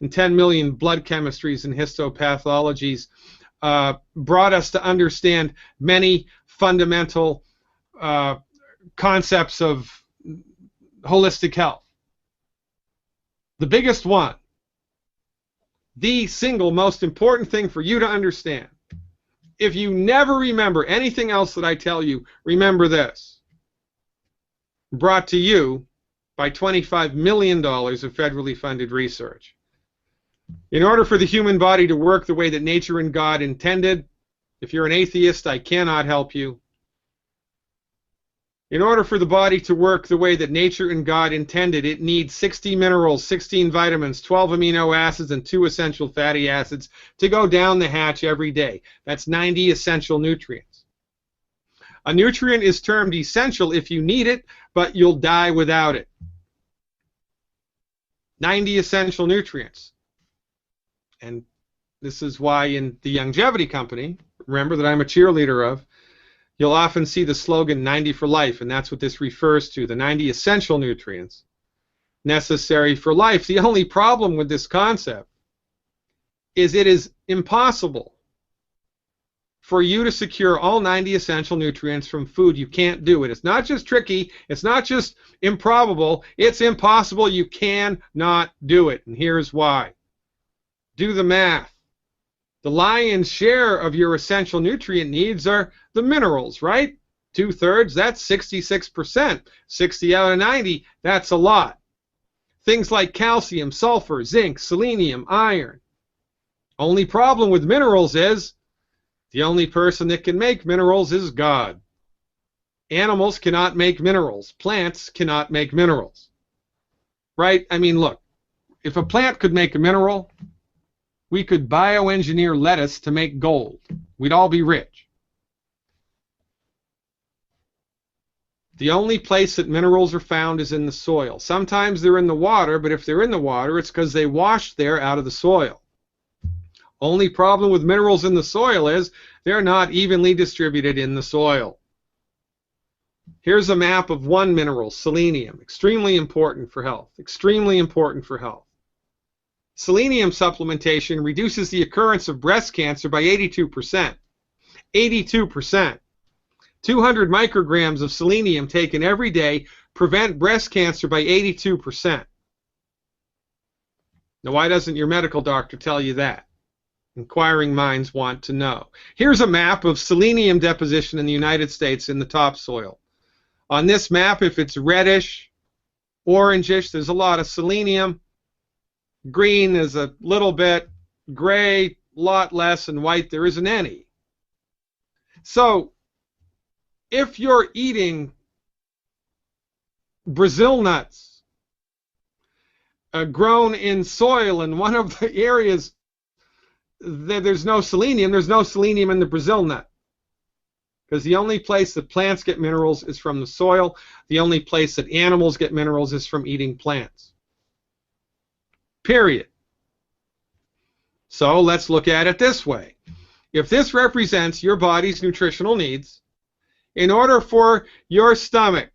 and 10 million blood chemistries and histopathologies brought us to understand many fundamental concepts of holistic health. The biggest one, the single most important thing for you to understand, if you never remember anything else that I tell you, remember this. Brought to you by $25 million of federally funded research. In order for the human body to work the way that nature and God intended, if you're an atheist, I cannot help you. In order for the body to work the way that nature and God intended, it needs 60 minerals, 16 vitamins, 12 amino acids, and 2 essential fatty acids to go down the hatch every day. That's 90 essential nutrients. A nutrient is termed essential if you need it, but you'll die without it. 90 essential nutrients. And this is why in the Youngevity company, remember that I'm a cheerleader of, you'll often see the slogan 90 for life, and that's what this refers to, the 90 essential nutrients necessary for life. The only problem with this concept is it is impossible for you to secure all 90 essential nutrients from food. You can't do it. It's not just tricky, it's not just improbable, it's impossible. You cannot do it, and here's why. Do the math. The lion's share of your essential nutrient needs are the minerals, right? 2/3, that's 66%. 60 out of 90, that's a lot. Things like calcium, sulfur, zinc, selenium, iron. Only problem with minerals is the only person that can make minerals is God. Animals cannot make minerals. Plants cannot make minerals. Right? I mean, look, if a plant could make a mineral, we could bioengineer lettuce to make gold. We'd all be rich. The only place that minerals are found is in the soil. Sometimes they're in the water, but if they're in the water, it's because they washed there out of the soil. Only problem with minerals in the soil is they're not evenly distributed in the soil. Here's a map of one mineral, selenium. Extremely important for health. Extremely important for health. Selenium supplementation reduces the occurrence of breast cancer by 82%. 82%. 200 micrograms of selenium taken every day prevent breast cancer by 82%. Now, why doesn't your medical doctor tell you that? Inquiring minds want to know. Here's a map of selenium deposition in the United States in the topsoil. On this map, if it's reddish, orangish, there's a lot of selenium. Green is a little bit, gray, a lot less, and white there isn't any. So, if you're eating Brazil nuts grown in soil in one of the areas that there's no selenium in the Brazil nut. Because the only place that plants get minerals is from the soil. The only place that animals get minerals is from eating plants. Period. So let's look at it this way. If this represents your body's nutritional needs, in order for your stomach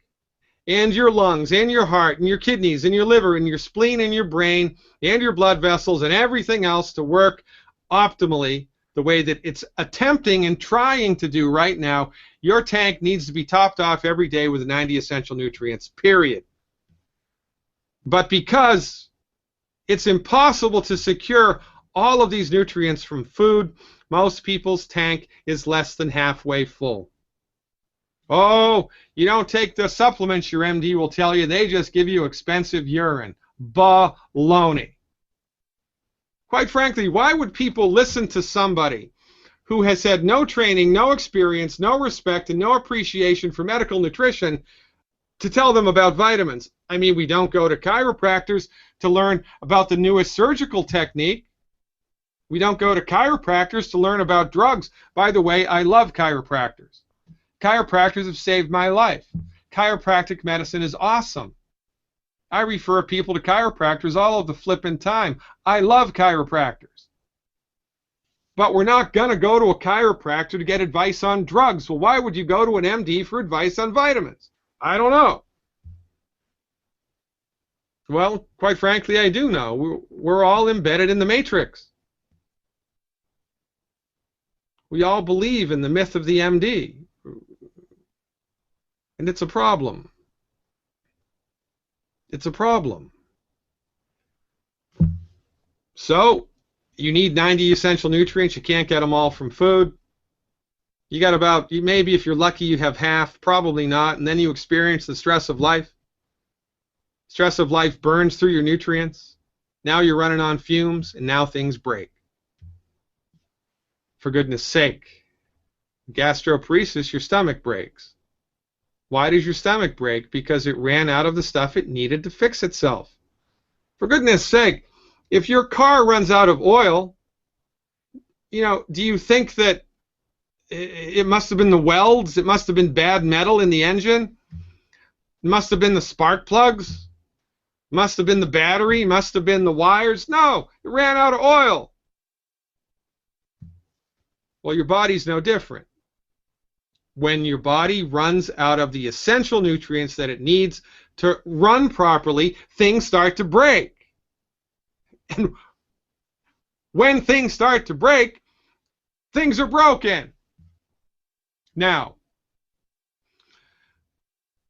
and your lungs and your heart and your kidneys and your liver and your spleen and your brain and your blood vessels and everything else to work optimally the way that it's attempting and trying to do right now, your tank needs to be topped off every day with 90 essential nutrients, period. But because it's impossible to secure all of these nutrients from food, most people's tank is less than halfway full. Oh, you don't take the supplements your MD will tell you, they just give you expensive urine. Baloney. Quite frankly, why would people listen to somebody who has had no training, no experience, no respect, and no appreciation for medical nutrition to tell them about vitamins? I mean, we don't go to chiropractors to learn about the newest surgical technique. We don't go to chiropractors to learn about drugs. By the way, I love chiropractors. Chiropractors have saved my life. Chiropractic medicine is awesome. I refer people to chiropractors all of the flippin' time. I love chiropractors. But we're not going to go to a chiropractor to get advice on drugs. Well, why would you go to an MD for advice on vitamins? I don't know. Well, quite frankly, I do know. We're all embedded in the matrix. We all believe in the myth of the MD. And it's a problem. It's a problem. So, you need 90 essential nutrients. You can't get them all from food. You got about, maybe if you're lucky, you have half, probably not, and then you experience the stress of life. Stress of life burns through your nutrients. Now you're running on fumes, and now things break. For goodness sake. Gastroparesis, your stomach breaks. Why does your stomach break? Because it ran out of the stuff it needed to fix itself. For goodness sake, if your car runs out of oil, you know, do you think that it must have been the welds? It must have been bad metal in the engine? It must have been the spark plugs? It must have been the battery? It must have been the wires? No, it ran out of oil. Well, your body's no different. When your body runs out of the essential nutrients that it needs to run properly, things start to break. And when things start to break, things are broken. Now,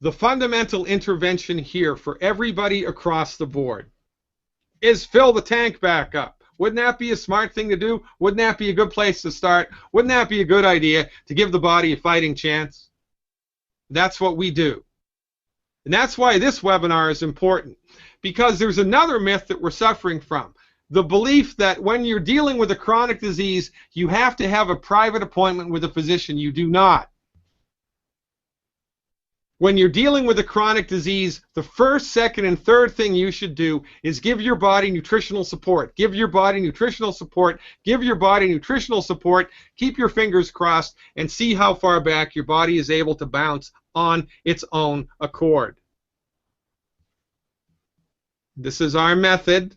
the fundamental intervention here for everybody across the board is fill the tank back up. Wouldn't that be a smart thing to do? Wouldn't that be a good place to start? Wouldn't that be a good idea to give the body a fighting chance? That's what we do. And that's why this webinar is important, because there's another myth that we're suffering from. The belief that when you're dealing with a chronic disease, you have to have a private appointment with a physician. You do not. When you're dealing with a chronic disease, the first, second, and third thing you should do is give your body nutritional support. Give your body nutritional support. Give your body nutritional support. Keep your fingers crossed and see how far back your body is able to bounce on its own accord. This is our method.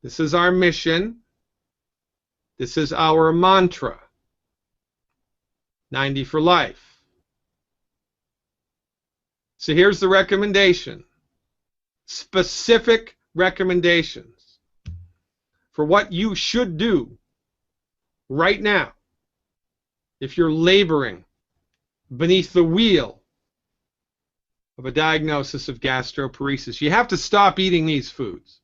This is our mission. This is our mantra. 90 for life. So here's the recommendation. Specific recommendations for what you should do right now if you're laboring beneath the wheel of a diagnosis of gastroparesis. You have to stop eating these foods.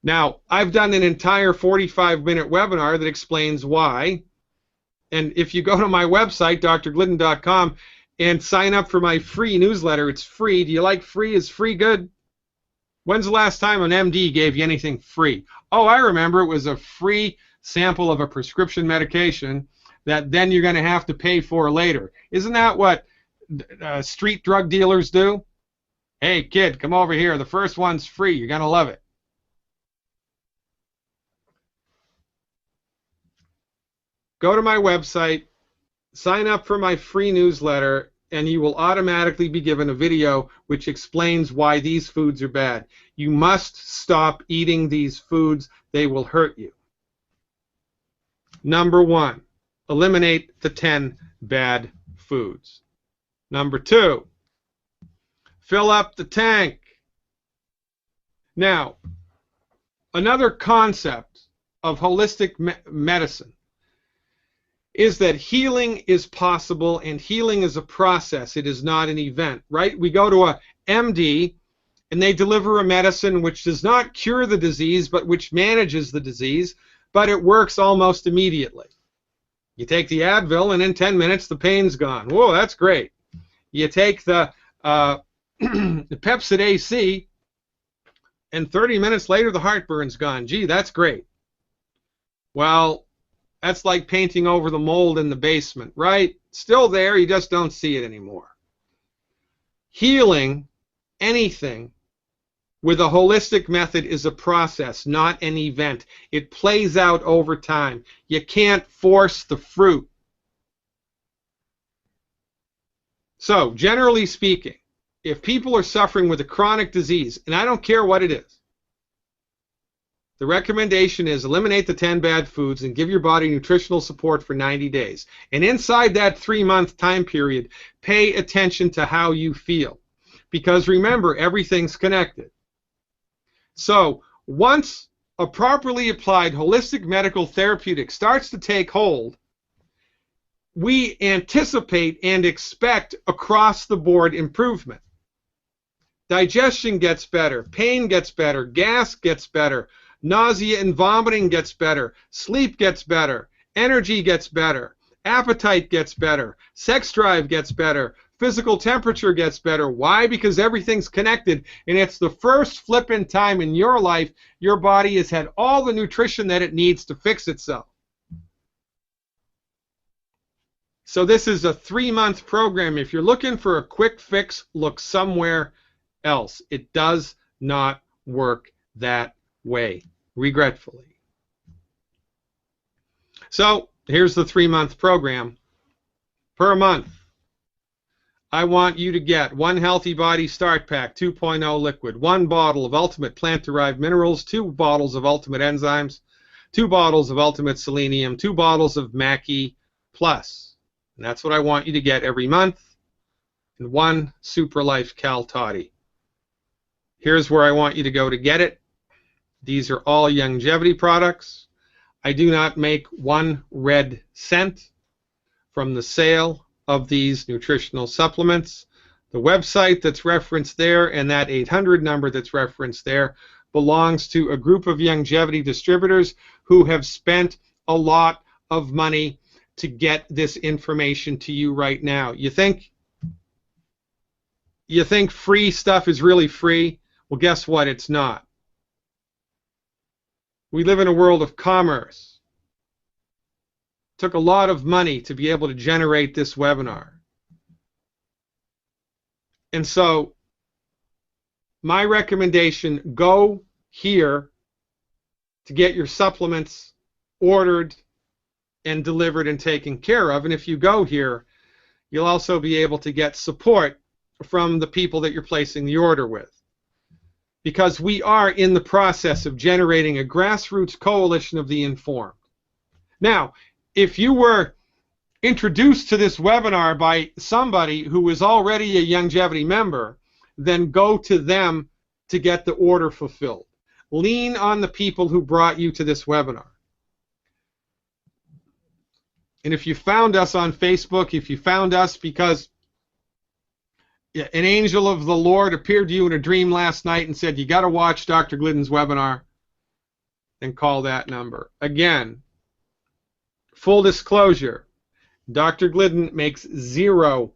Now, I've done an entire 45-minute webinar that explains why. And if you go to my website, drglidden.com, and sign up for my free newsletter, it's free. Do you like free? Is free good? When's the last time an MD gave you anything free? Oh, I remember. It was a free sample of a prescription medication that then you're going to have to pay for later. Isn't that what street drug dealers do? Hey, kid, come over here. The first one's free. You're going to love it. Go to my website, sign up for my free newsletter, and you will automatically be given a video which explains why these foods are bad. You must stop eating these foods. They will hurt you. Number 1, eliminate the 10 bad foods. Number 2, Fill up the tank. Now, another concept of holistic medicine is that healing is possible, and healing is a process. It is not an event, right? We go to a MD and they deliver a medicine which does not cure the disease, but which manages the disease, but it works almost immediately. You take the Advil and in 10 minutes the pain's gone. Whoa, that's great. You take the Pepsid AC and 30 minutes later the heartburn's gone. Gee, that's great. Well, that's like painting over the mold in the basement, right? Still there, you just don't see it anymore. Healing anything with a holistic method is a process, not an event. It plays out over time. You can't force the fruit. So, generally speaking, if people are suffering with a chronic disease, and I don't care what it is, the recommendation is eliminate the 10 bad foods and give your body nutritional support for 90 days. And inside that 3-month time period, pay attention to how you feel. Because remember, everything's connected. So, once a properly applied holistic medical therapeutic starts to take hold, we anticipate and expect across-the-board improvement. Digestion gets better, pain gets better, gas gets better, nausea and vomiting gets better, sleep gets better, energy gets better, appetite gets better, sex drive gets better, physical temperature gets better. Why? Because everything's connected, and it's the first flippin' time in your life your body has had all the nutrition that it needs to fix itself. So this is a 3-month program. If you're looking for a quick fix, look somewhere else. It does not work that way, regretfully. So here's the 3-month program. Per month, I want you to get 1 Healthy Body Start Pack 2.0 liquid, 1 bottle of Ultimate Plant-Derived Minerals, 2 bottles of Ultimate Enzymes, 2 bottles of Ultimate Selenium, 2 bottles of Mackey Plus. And that's what I want you to get every month, and 1 Super Life Cal Toddy. Here's where I want you to go to get it. These are all Youngevity products. I do not make 1 red cent from the sale of these nutritional supplements. The website that's referenced there and that 800 number that's referenced there belongs to a group of Youngevity distributors who have spent a lot of money to get this information to you right now. You think free stuff is really free? Well, guess what? It's not. We live in a world of commerce. It took a lot of money to be able to generate this webinar. And so, my recommendation, go here to get your supplements ordered and delivered and taken care of. And if you go here, you'll also be able to get support from the people that you're placing the order with. Because we are in the process of generating a grassroots coalition of the informed. Now, if you were introduced to this webinar by somebody who is already a Youngevity member, then go to them to get the order fulfilled. Lean on the people who brought you to this webinar. And if you found us on Facebook, if you found us because an angel of the Lord appeared to you in a dream last night and said, you got to watch Dr. Glidden's webinar, then call that number. Again, full disclosure, Dr. Glidden makes zero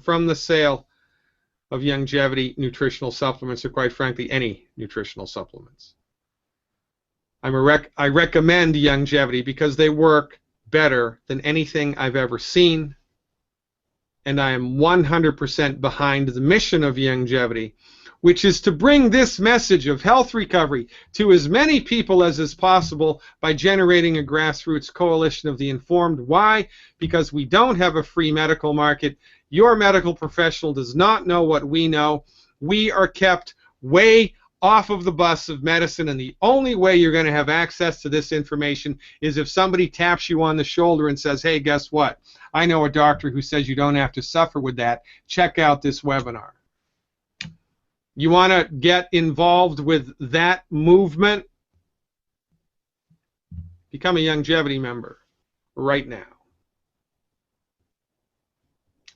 from the sale of Youngevity nutritional supplements, or quite frankly, any nutritional supplements. I recommend Youngevity because they work better than anything I've ever seen, and I am 100% behind the mission of Youngevity, which is to bring this message of health recovery to as many people as is possible by generating a grassroots coalition of the informed. Why? Because we don't have a free medical market. Your medical professional does not know what we know. We are kept way off of the bus of medicine, and the only way you're going to have access to this information is if somebody taps you on the shoulder and says, hey, guess what? I know a doctor who says you don't have to suffer with that. Check out this webinar. You want to get involved with that movement? Become a Youngevity member right now.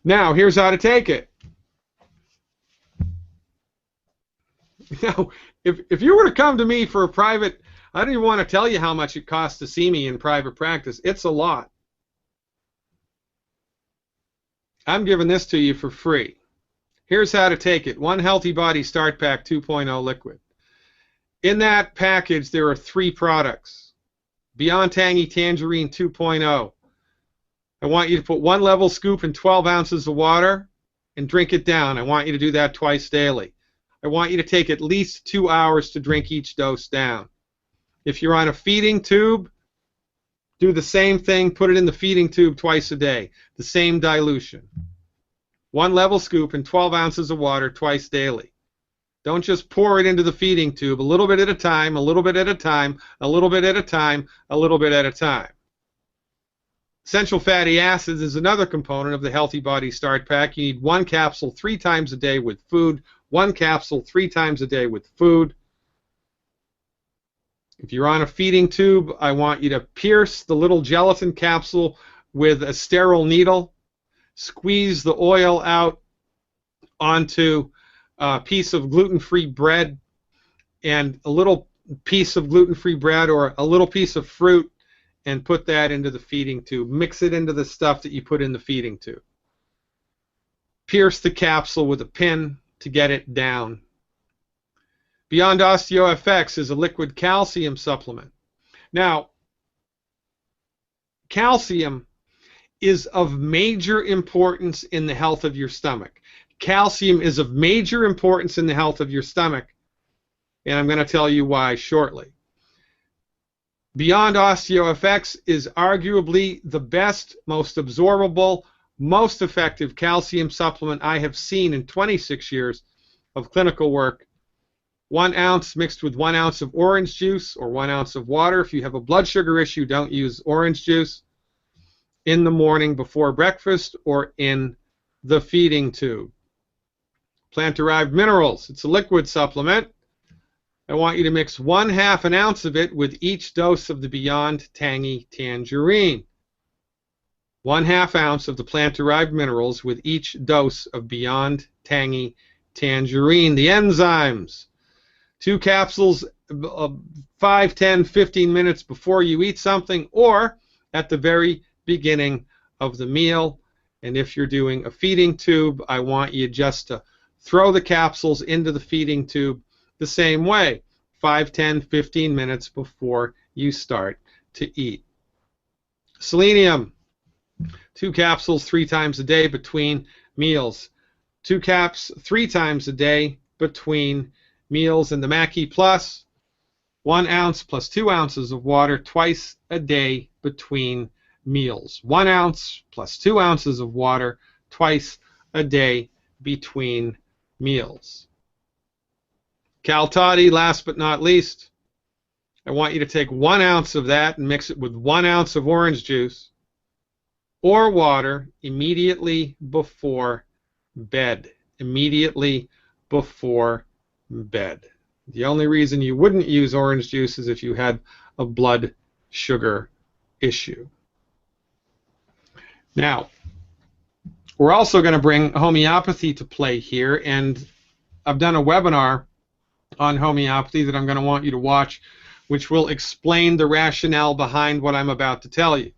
Now, here's how to take it. Now, if you were to come to me for a private, I don't even want to tell you how much it costs to see me in private practice. It's a lot. I'm giving this to you for free. Here's how to take it. One Healthy Body Start Pack 2.0 liquid. In that package, there are 3 products. Beyond Tangy Tangerine 2.0. I want you to put 1 level scoop in 12 ounces of water and drink it down. I want you to do that twice daily. I want you to take at least 2 hours to drink each dose down. If you're on a feeding tube, do the same thing. Put it in the feeding tube twice a day. The same dilution. 1 level scoop in 12 ounces of water twice daily. Don't just pour it into the feeding tube. A little bit at a time, a little bit at a time, a little bit at a time, a little bit at a time. Essential fatty acids is another component of the Healthy Body Start Pack. You need 1 capsule 3 times a day with food. 1 capsule 3 times a day with food. If you're on a feeding tube, I want you to pierce the little gelatin capsule with a sterile needle. Squeeze the oil out onto a piece of gluten-free bread and a little piece of gluten-free bread or a little piece of fruit, and put that into the feeding tube. Mix it into the stuff that you put in the feeding tube. Pierce the capsule with a pin to get it down. Beyond OsteoFX is a liquid calcium supplement. Now, calcium is of major importance in the health of your stomach. Calcium is of major importance in the health of your stomach, and I'm going to tell you why shortly. Beyond OsteoFX is arguably the best, most absorbable, most effective calcium supplement I have seen in 26 years of clinical work. 1 ounce mixed with 1 ounce of orange juice or 1 ounce of water. If you have a blood sugar issue, don't use orange juice. In the morning before breakfast or in the feeding tube. Plant-derived minerals. It's a liquid supplement. I want you to mix 1/2 an ounce of it with each dose of the Beyond Tangy Tangerine. 1/2 ounce of the plant-derived minerals with each dose of Beyond Tangy Tangerine. The enzymes. 2 capsules 5, 10, 15 minutes before you eat something or at the very beginning of the meal. And if you're doing a feeding tube, I want you just to throw the capsules into the feeding tube the same way, 5, 10, 15 minutes before you start to eat. Selenium, 2 capsules 3 times a day between meals. 2 caps 3 times a day between meals. And the Mackey Plus, 1 ounce plus 2 ounces of water twice a day between meals. 1 ounce plus 2 ounces of water twice a day between meals. Cal-Toddy, last but not least, I want you to take 1 ounce of that and mix it with 1 ounce of orange juice or water immediately before bed. Immediately before bed. The only reason you wouldn't use orange juice is if you had a blood sugar issue. Now, we're also going to bring homeopathy to play here, and I've done a webinar on homeopathy that I'm going to want you to watch, which will explain the rationale behind what I'm about to tell you.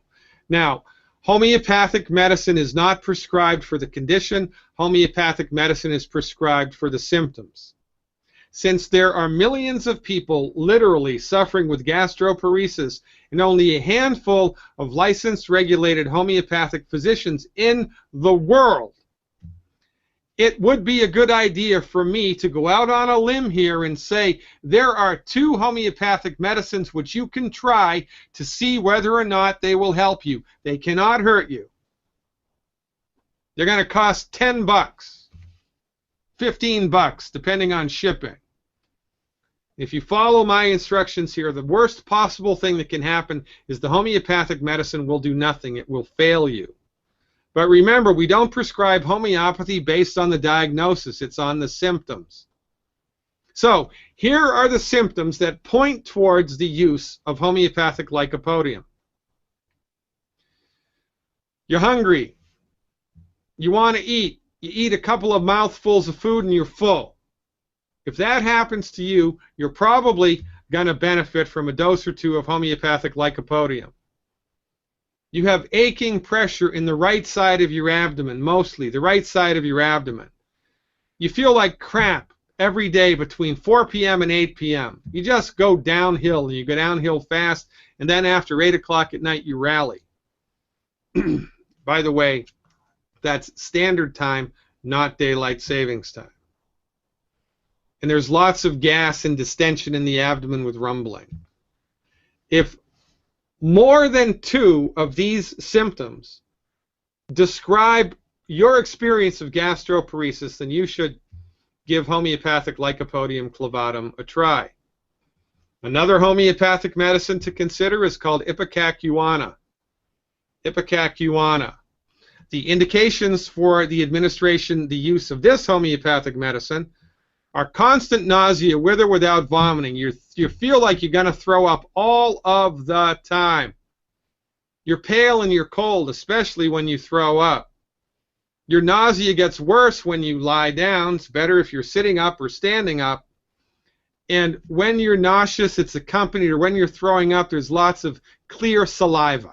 Now, homeopathic medicine is not prescribed for the condition. Homeopathic medicine is prescribed for the symptoms. Since there are millions of people literally suffering with gastroparesis and only a handful of licensed regulated homeopathic physicians in the world, it would be a good idea for me to go out on a limb here and say there are 2 homeopathic medicines which you can try to see whether or not they will help you. They cannot hurt you. They're going to cost $10, $15, depending on shipping. If you follow my instructions here, the worst possible thing that can happen is the homeopathic medicine will do nothing. It will fail you. But remember, we don't prescribe homeopathy based on the diagnosis. It's on the symptoms. So here are the symptoms that point towards the use of homeopathic lycopodium. You're hungry. You want to eat. You eat a couple of mouthfuls of food and you're full. If that happens to you, you're probably going to benefit from a dose or two of homeopathic lycopodium. You have aching pressure in the right side of your abdomen, mostly the right side of your abdomen. You feel like crap every day between 4 p.m. and 8 p.m. You just go downhill, and you go downhill fast, and then after 8 o'clock at night you rally. By the way, that's standard time, not daylight savings time. And there's lots of gas and distension in the abdomen with rumbling. If more than 2 of these symptoms describe your experience of gastroparesis, then you should give homeopathic Lycopodium clavatum a try. Another homeopathic medicine to consider is called ipecacuanha. Ipecacuanha. The indications for the administration, the use of this homeopathic medicine, are constant nausea with or without vomiting. You feel like you're going to throw up all of the time. You're pale and you're cold, especially when you throw up. Your nausea gets worse when you lie down. It's better if you're sitting up or standing up. And when you're nauseous, it's accompanied, or when you're throwing up, there's lots of clear saliva.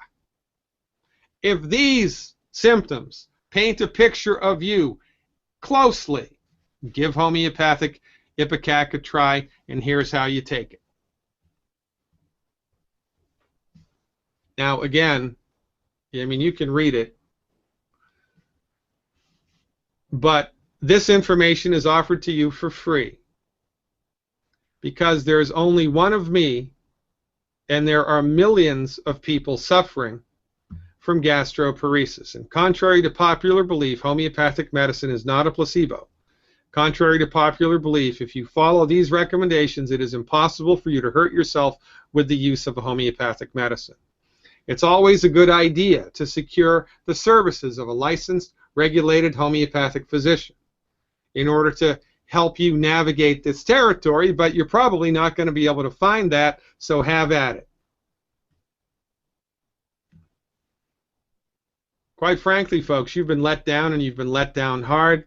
If these symptoms paint a picture of you closely, give homeopathic ipecac a try, and here's how you take it. Now, again, I mean, you can read it, but this information is offered to you for free because there's only one of me, and there are millions of people suffering from gastroparesis. And contrary to popular belief, homeopathic medicine is not a placebo. Contrary to popular belief, if you follow these recommendations, it is impossible for you to hurt yourself with the use of a homeopathic medicine. It's always a good idea to secure the services of a licensed, regulated homeopathic physician in order to help you navigate this territory, but you're probably not going to be able to find that, so have at it. Quite frankly, folks, you've been let down, and you've been let down hard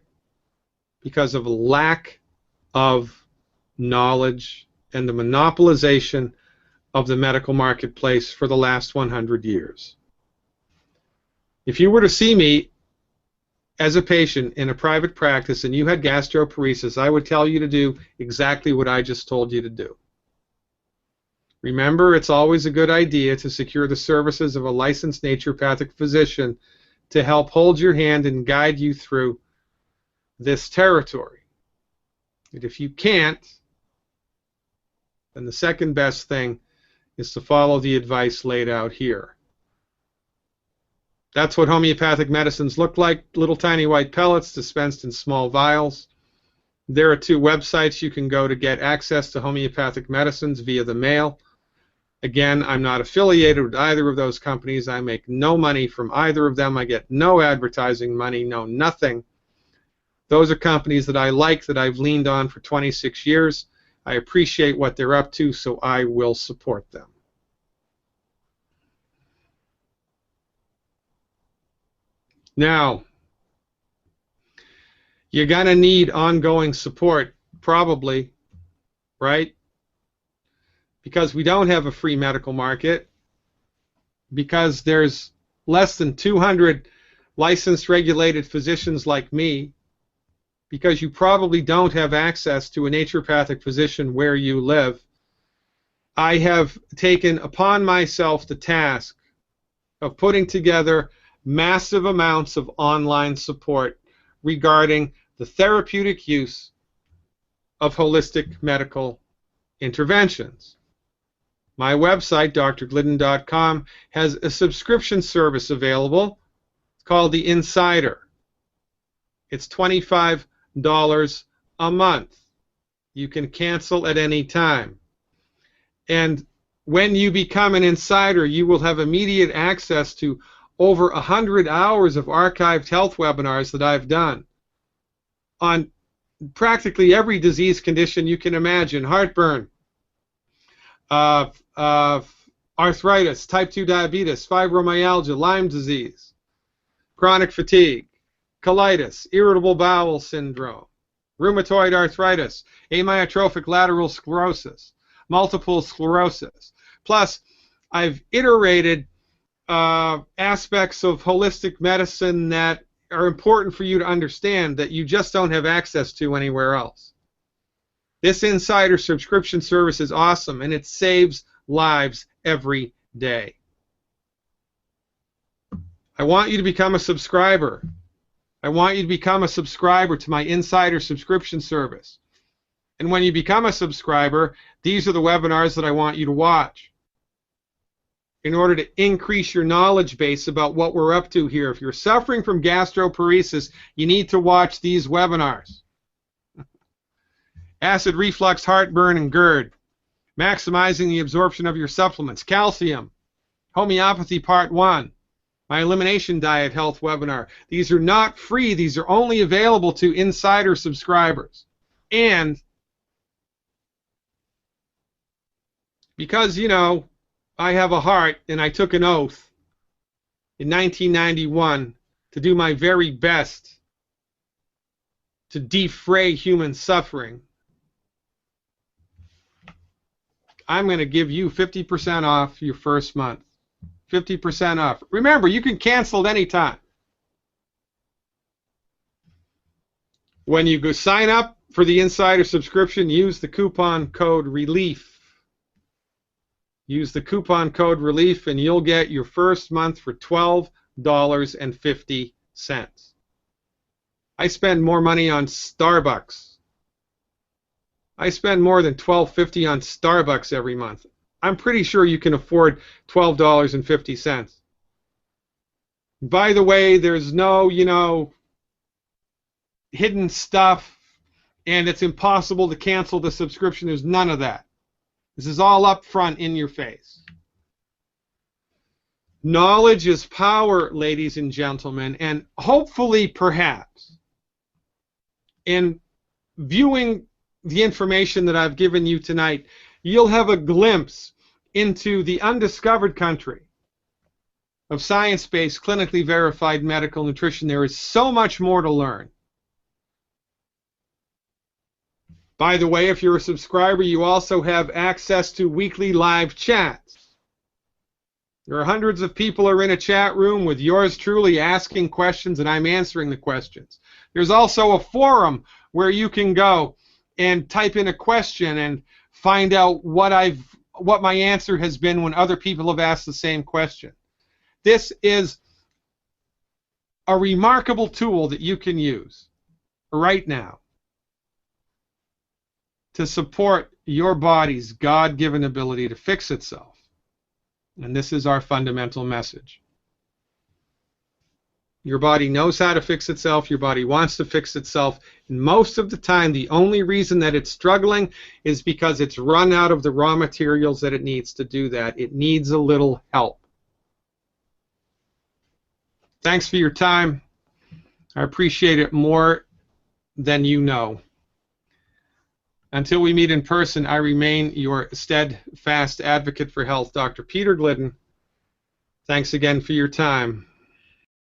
because of a lack of knowledge and the monopolization of the medical marketplace for the last 100 years. If you were to see me as a patient in a private practice and you had gastroparesis, I would tell you to do exactly what I just told you to do. Remember, it's always a good idea to secure the services of a licensed naturopathic physician to help hold your hand and guide you through this territory. And if you can't, then the second best thing is to follow the advice laid out here. That's what homeopathic medicines look like, little tiny white pellets dispensed in small vials. There are 2 websites you can go to get access to homeopathic medicines via the mail. Again, I'm not affiliated with either of those companies. I make no money from either of them. I get no advertising money, no nothing. Those are companies that I like, that I've leaned on for 26 years. I appreciate what they're up to, so I will support them. Now, you're going to need ongoing support, probably, right? Because we don't have a free medical market, because there's less than 200 licensed regulated physicians like me, because you probably don't have access to a naturopathic physician where you live. I have taken upon myself the task of putting together massive amounts of online support regarding the therapeutic use of holistic medical interventions. My website, drglidden.com, has a subscription service available. It's called The Insider. It's $25 a month. You can cancel at any time. And when you become an insider, you will have immediate access to over 100 hours of archived health webinars that I've done on practically every disease condition you can imagine: heartburn, arthritis, type 2 diabetes, fibromyalgia, Lyme disease, chronic fatigue, colitis, irritable bowel syndrome, rheumatoid arthritis, amyotrophic lateral sclerosis, multiple sclerosis. Plus, I've iterated aspects of holistic medicine that are important for you to understand that you just don't have access to anywhere else. This insider subscription service is awesome, and it saves lives every day. I want you to become a subscriber. I want you to become a subscriber to my insider subscription service. And when you become a subscriber, these are the webinars that I want you to watch in order to increase your knowledge base about what we're up to here. If you're suffering from gastroparesis, you need to watch these webinars. Acid reflux, heartburn, and GERD. Maximizing the absorption of your supplements. Calcium. Homeopathy Part 1. My elimination diet health webinar. These are not free. These are only available to insider subscribers. And because, you know, I have a heart and I took an oath in 1991 to do my very best to defray human suffering, I'm going to give you 50% off your first month. 50% off. Remember, you can cancel at any time. When you go sign up for the insider subscription, use the coupon code RELIEF. Use the coupon code RELIEF and you'll get your first month for $12.50. I spend more money on Starbucks. I spend more than $12.50 on Starbucks every month. I'm pretty sure you can afford $12.50. By the way, there's no, you know, hidden stuff, and it's impossible to cancel the subscription. There's none of that. This is all up front in your face. Knowledge is power, ladies and gentlemen, and hopefully, perhaps, in viewing the information that I've given you tonight, you'll have a glimpse into the undiscovered country of science-based, clinically verified medical nutrition. There is so much more to learn. By the way, if you're a subscriber, you also have access to weekly live chats. There are hundreds of people who are in a chat room with yours truly asking questions, and I'm answering the questions. There's also a forum where you can go and type in a question and find out what my answer has been when other people have asked the same question. This is a remarkable tool that you can use right now to support your body's God-given ability to fix itself. And this is our fundamental message. Your body knows how to fix itself. Your body wants to fix itself. And most of the time, the only reason that it's struggling is because it's run out of the raw materials that it needs to do that. It needs a little help. Thanks for your time. I appreciate it more than you know. Until we meet in person, I remain your steadfast advocate for health, Dr. Peter Glidden. Thanks again for your time.